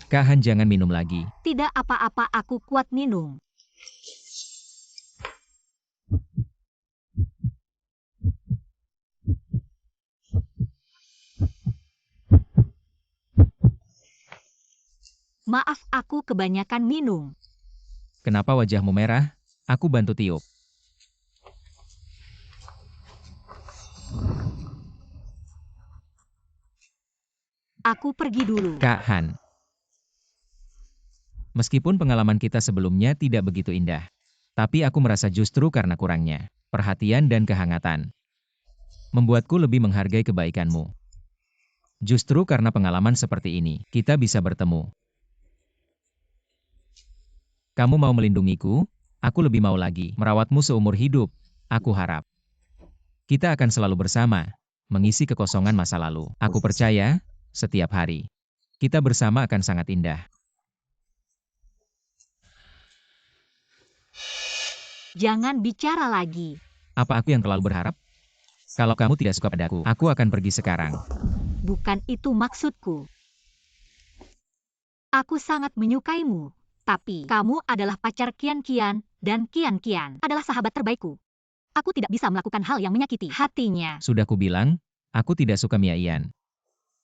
Kak Han, jangan minum lagi. Tidak apa-apa, aku kuat minum. Maaf, aku kebanyakan minum. Kenapa wajahmu merah? Aku bantu tiup. Aku pergi dulu. Kak Han. Meskipun pengalaman kita sebelumnya tidak begitu indah, tapi aku merasa justru karena kurangnya perhatian dan kehangatan, membuatku lebih menghargai kebaikanmu. Justru karena pengalaman seperti ini, kita bisa bertemu. Kamu mau melindungiku, aku lebih mau lagi merawatmu seumur hidup. Aku harap kita akan selalu bersama, mengisi kekosongan masa lalu. Aku percaya, setiap hari kita bersama akan sangat indah. Jangan bicara lagi. Apa aku yang terlalu berharap? Kalau kamu tidak suka padaku, aku akan pergi sekarang. Bukan itu maksudku. Aku sangat menyukaimu, tapi kamu adalah pacar Qian-Qian, dan Qian-Qian adalah sahabat terbaikku. Aku tidak bisa melakukan hal yang menyakiti hatinya. Sudah kubilang, aku tidak suka Mia Ian.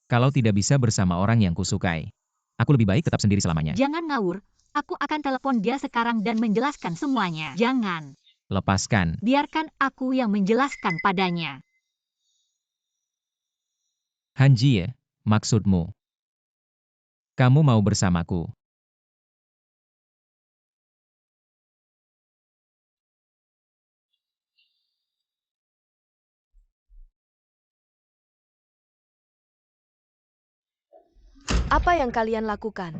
Kalau tidak bisa bersama orang yang kusukai, aku lebih baik tetap sendiri selamanya. Jangan ngawur, aku akan telepon dia sekarang dan menjelaskan semuanya. Jangan. Lepaskan. Biarkan aku yang menjelaskan padanya. Han Jie, maksudmu? Kamu mau bersamaku? Apa yang kalian lakukan?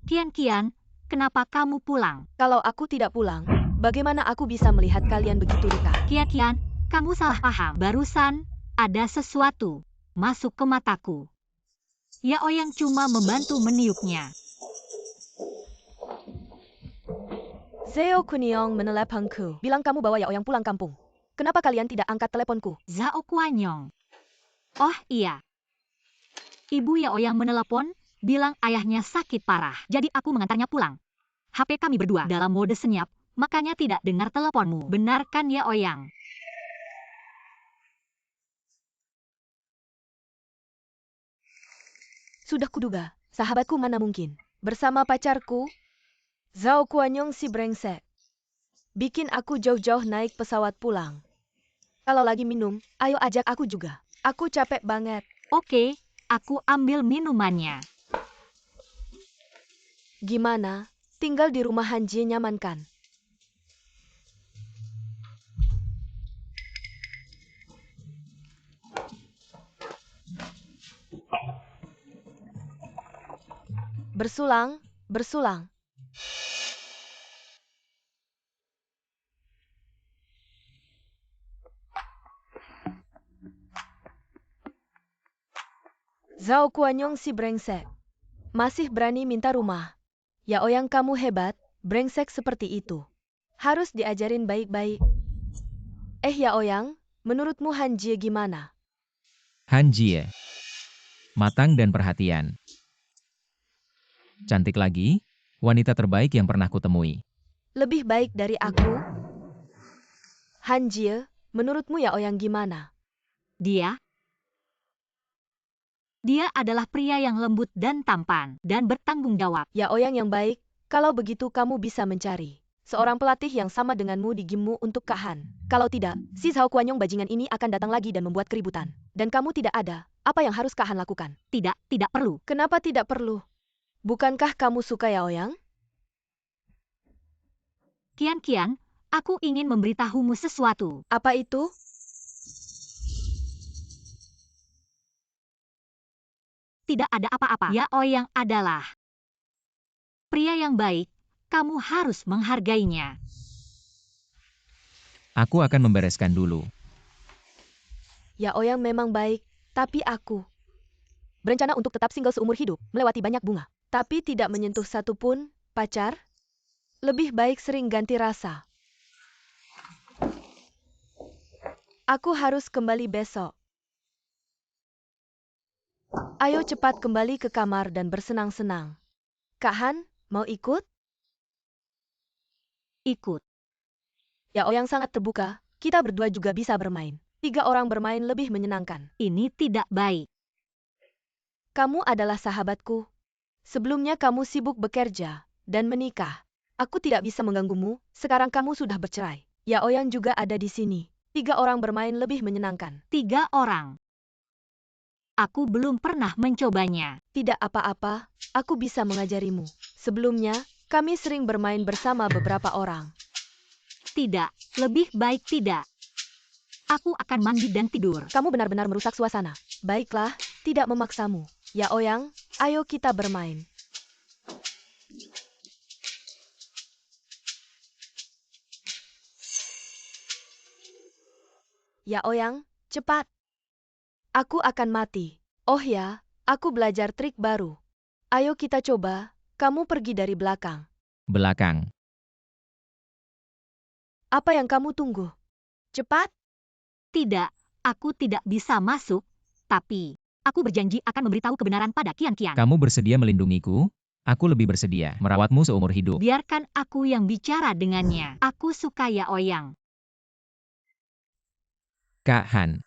Qian-Qian, kenapa kamu pulang? Kalau aku tidak pulang, bagaimana aku bisa melihat kalian begitu dekat? Qian-Qian, kamu salah paham. Barusan, ada sesuatu masuk ke mataku. Ya Oyang cuma membantu meniupnya. Zhao Kuniong meneleponku, bilang kamu bawa Ya Oyang pulang kampung. Kenapa kalian tidak angkat teleponku? Zhao Kuanyong. Oh iya. Ibu Ya Oyang menelepon, bilang ayahnya sakit parah. Jadi aku mengantarnya pulang. HP kami berdua dalam mode senyap, makanya tidak dengar teleponmu. Benar kan Ya Oyang? Sudah kuduga, sahabatku mana mungkin. Bersama pacarku, Zhao Kuanyong si brengsek. Bikin aku jauh-jauh naik pesawat pulang. Kalau lagi minum, ayo ajak aku juga. Aku capek banget. Oke, aku ambil minumannya. Gimana? Tinggal di rumah Han Jie nyaman kan? Bersulang, bersulang. Zhao Kuanyong si brengsek. Masih berani minta rumah. Ya Oyang kamu hebat, brengsek seperti itu. Harus diajarin baik-baik. Ya Oyang, menurutmu Han Jie gimana? Han Jie. Matang dan perhatian. Cantik lagi, wanita terbaik yang pernah kutemui. Lebih baik dari aku? Han Jie, menurutmu Ya Oyang gimana? Dia adalah pria yang lembut dan tampan, dan bertanggung jawab. Ya Oyang yang baik, kalau begitu kamu bisa mencari seorang pelatih yang sama denganmu di gamemu untuk Kak Han. Kalau tidak, si Zhao Kuanyong bajingan ini akan datang lagi dan membuat keributan. Dan kamu tidak ada, apa yang harus Kak Han lakukan? Tidak perlu. Kenapa tidak perlu? Bukankah kamu suka Ya Oyang? Qian-Qian, aku ingin memberitahumu sesuatu. Apa itu? Tidak ada apa-apa. Ya Oyang adalah Pria yang baik, kamu harus menghargainya. Aku akan membereskan dulu. Ya Oyang memang baik, tapi aku berencana untuk tetap single seumur hidup, melewati banyak bunga. Tapi tidak menyentuh satu pun, pacar. Lebih baik sering ganti rasa. Aku harus kembali besok. Ayo cepat kembali ke kamar dan bersenang-senang. Kak Han, mau ikut? Ikut. Ya Oyang sangat terbuka, kita berdua juga bisa bermain. 3 orang bermain lebih menyenangkan. Ini tidak baik. Kamu adalah sahabatku. Sebelumnya kamu sibuk bekerja dan menikah. Aku tidak bisa mengganggumu, sekarang kamu sudah bercerai. Ya Oyang juga ada di sini. 3 orang bermain lebih menyenangkan. 3 orang. Aku belum pernah mencobanya. Tidak apa-apa, aku bisa mengajarimu. Sebelumnya, kami sering bermain bersama beberapa orang. Tidak, lebih baik tidak. Aku akan mandi dan tidur. Kamu benar-benar merusak suasana. Baiklah, tidak memaksamu. Ya Oyang, ayo kita bermain. Ya Oyang, cepat. Aku akan mati. Oh ya, aku belajar trik baru. Ayo kita coba, kamu pergi dari belakang. Belakang. Apa yang kamu tunggu? Cepat. Tidak, aku tidak bisa masuk, tapi aku berjanji akan memberitahu kebenaran pada Kian-Kian. Kamu bersedia melindungiku? Aku lebih bersedia merawatmu seumur hidup. Biarkan aku yang bicara dengannya. Aku suka Ya Oyang. Kak Han.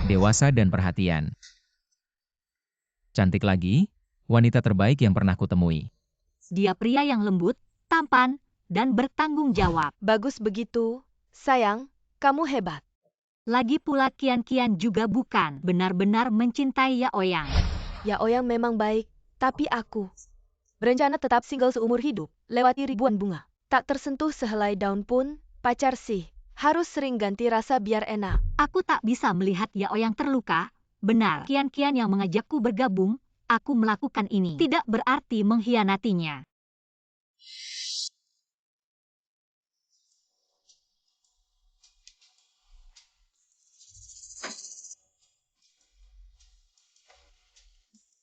Dewasa dan perhatian. Cantik lagi, wanita terbaik yang pernah kutemui. Dia pria yang lembut, tampan, dan bertanggung jawab. Bagus begitu. Sayang, kamu hebat. Lagi pula Kian-Kian juga bukan benar-benar mencintai Ya Oyang. Ya Oyang memang baik, tapi aku berencana tetap single seumur hidup, lewati ribuan bunga. Tak tersentuh sehelai daun pun, pacar sih. Harus sering ganti rasa biar enak. Aku tak bisa melihat Ya Oyang terluka. Benar, Kian-Kian yang mengajakku bergabung, aku melakukan ini. Tidak berarti mengkhianatinya.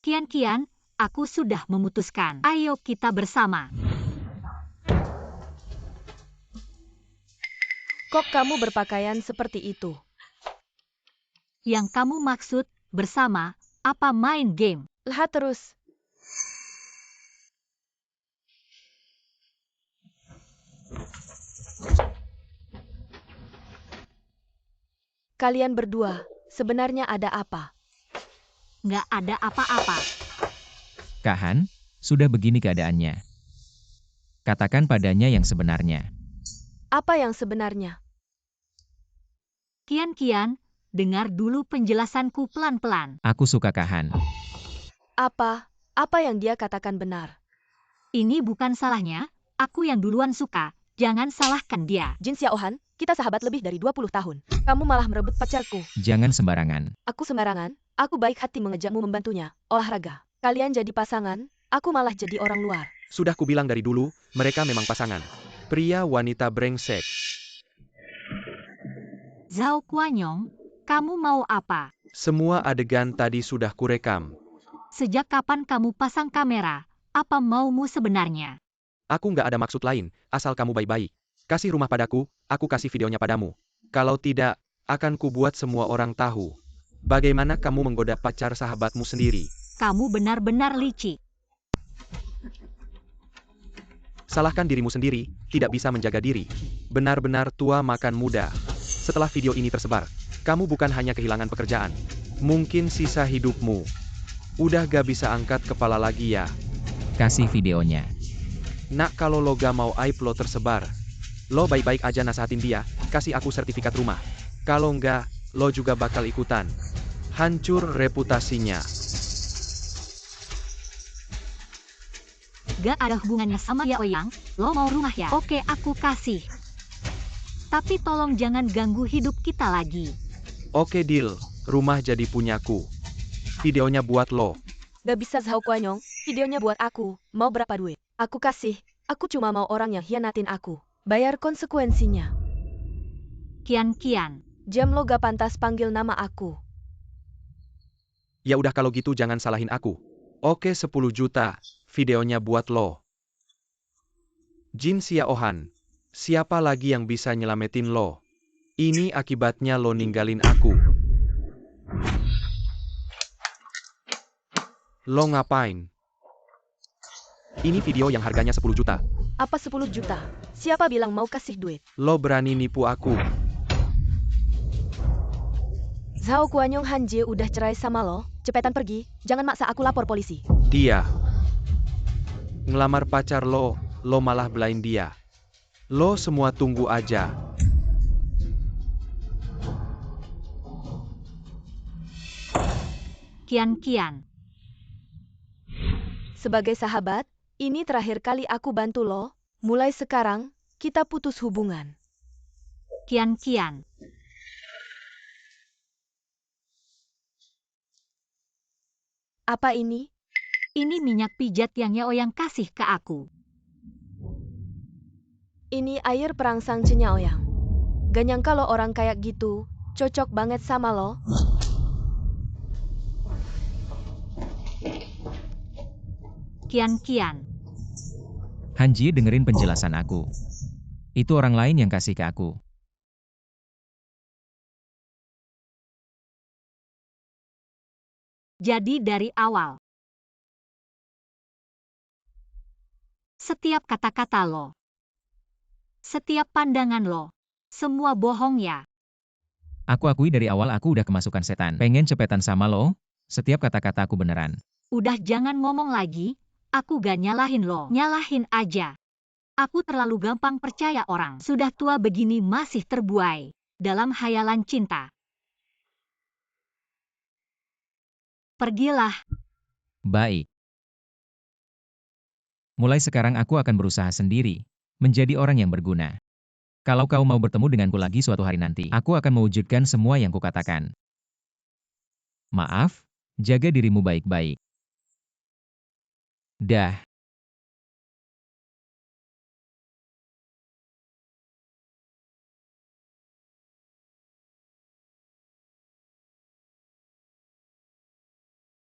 Kian-Kian, aku sudah memutuskan. Ayo kita bersama. Kok kamu berpakaian seperti itu? Yang kamu maksud, bersama, apa main game? Lihat terus. Kalian berdua, sebenarnya ada apa? Nggak ada apa-apa. Kak Han, sudah begini keadaannya. Katakan padanya yang sebenarnya. Apa yang sebenarnya? Kian-Kian, dengar dulu penjelasanku pelan-pelan. Aku suka Kak Han. Apa? Apa yang dia katakan benar? Ini bukan salahnya, aku yang duluan suka, jangan salahkan dia. Jin Xiaohan, kita sahabat lebih dari 20 tahun. Kamu malah merebut pacarku. Jangan sembarangan. Aku sembarangan, aku baik hati mengejakmu membantunya, olahraga. Kalian jadi pasangan, aku malah jadi orang luar. Sudah kubilang dari dulu, mereka memang pasangan. Pria wanita brengsek. Zhao Guanyong, kamu mau apa? Semua adegan tadi sudah kurekam. Sejak kapan kamu pasang kamera? Apa maumu sebenarnya? Aku nggak ada maksud lain, asal kamu baik-baik. Kasih rumah padaku, aku kasih videonya padamu. Kalau tidak, akan kubuat semua orang tahu. Bagaimana kamu menggoda pacar sahabatmu sendiri? Kamu benar-benar licik. Salahkan dirimu sendiri, tidak bisa menjaga diri. Benar-benar tua makan muda. Setelah video ini tersebar, kamu bukan hanya kehilangan pekerjaan. Mungkin sisa hidupmu. Udah gak bisa angkat kepala lagi ya. Kasih videonya. Nak, kalau lo gak mau aib lo tersebar, lo baik-baik aja nasihatin dia, kasih aku sertifikat rumah. Kalau enggak, lo juga bakal ikutan. Hancur reputasinya. Gak ada hubungannya sama Ya Oyang, lo mau rumah ya? Oke, aku kasih. Tapi tolong jangan ganggu hidup kita lagi. Oke deal, rumah jadi punyaku. Videonya buat lo. Gak bisa Zhao Guanyong, videonya buat aku, mau berapa duit? Aku kasih, aku cuma mau orang yang hianatin aku. Bayar konsekuensinya. Kian. Jam lo gak pantas panggil nama aku. Ya udah kalau gitu jangan salahin aku. Oke 10 juta, videonya buat lo. Jin Xiaohan, siapa lagi yang bisa nyelamatin lo? Ini akibatnya lo ninggalin aku. Lo ngapain? Ini video yang harganya 10 juta. Apa 10 juta? Siapa bilang mau kasih duit? Lo berani nipu aku. Zhao Guanyong Hanjie udah cerai sama lo, cepetan pergi, jangan maksa aku lapor polisi. Dia ngelamar pacar lo malah belain dia. Lo semua tunggu aja. Kian. Sebagai sahabat, ini terakhir kali aku bantu lo, mulai sekarang, kita putus hubungan. Kian. Apa ini? Ini minyak pijat yang Yaoyang kasih ke aku. Ini air perangsang Cenyaoyang. Gak nyangka lo orang kayak gitu, cocok banget sama lo. Kian. Hanjie dengerin penjelasan aku. Itu orang lain yang kasih ke aku. Jadi dari awal. Setiap kata-kata lo. Setiap pandangan lo. Semua bohong ya. Aku akui dari awal aku udah kemasukan setan. Pengen cepetan sama lo, setiap kata-kata aku beneran. Udah jangan ngomong lagi, aku gak nyalahin lo. Nyalahin aja. Aku terlalu gampang percaya orang. Sudah tua begini masih terbuai dalam hayalan cinta. Pergilah. Baik. Mulai sekarang aku akan berusaha sendiri, menjadi orang yang berguna. Kalau kau mau bertemu denganku lagi suatu hari nanti, aku akan mewujudkan semua yang kukatakan. Maaf, jaga dirimu baik-baik. Dah.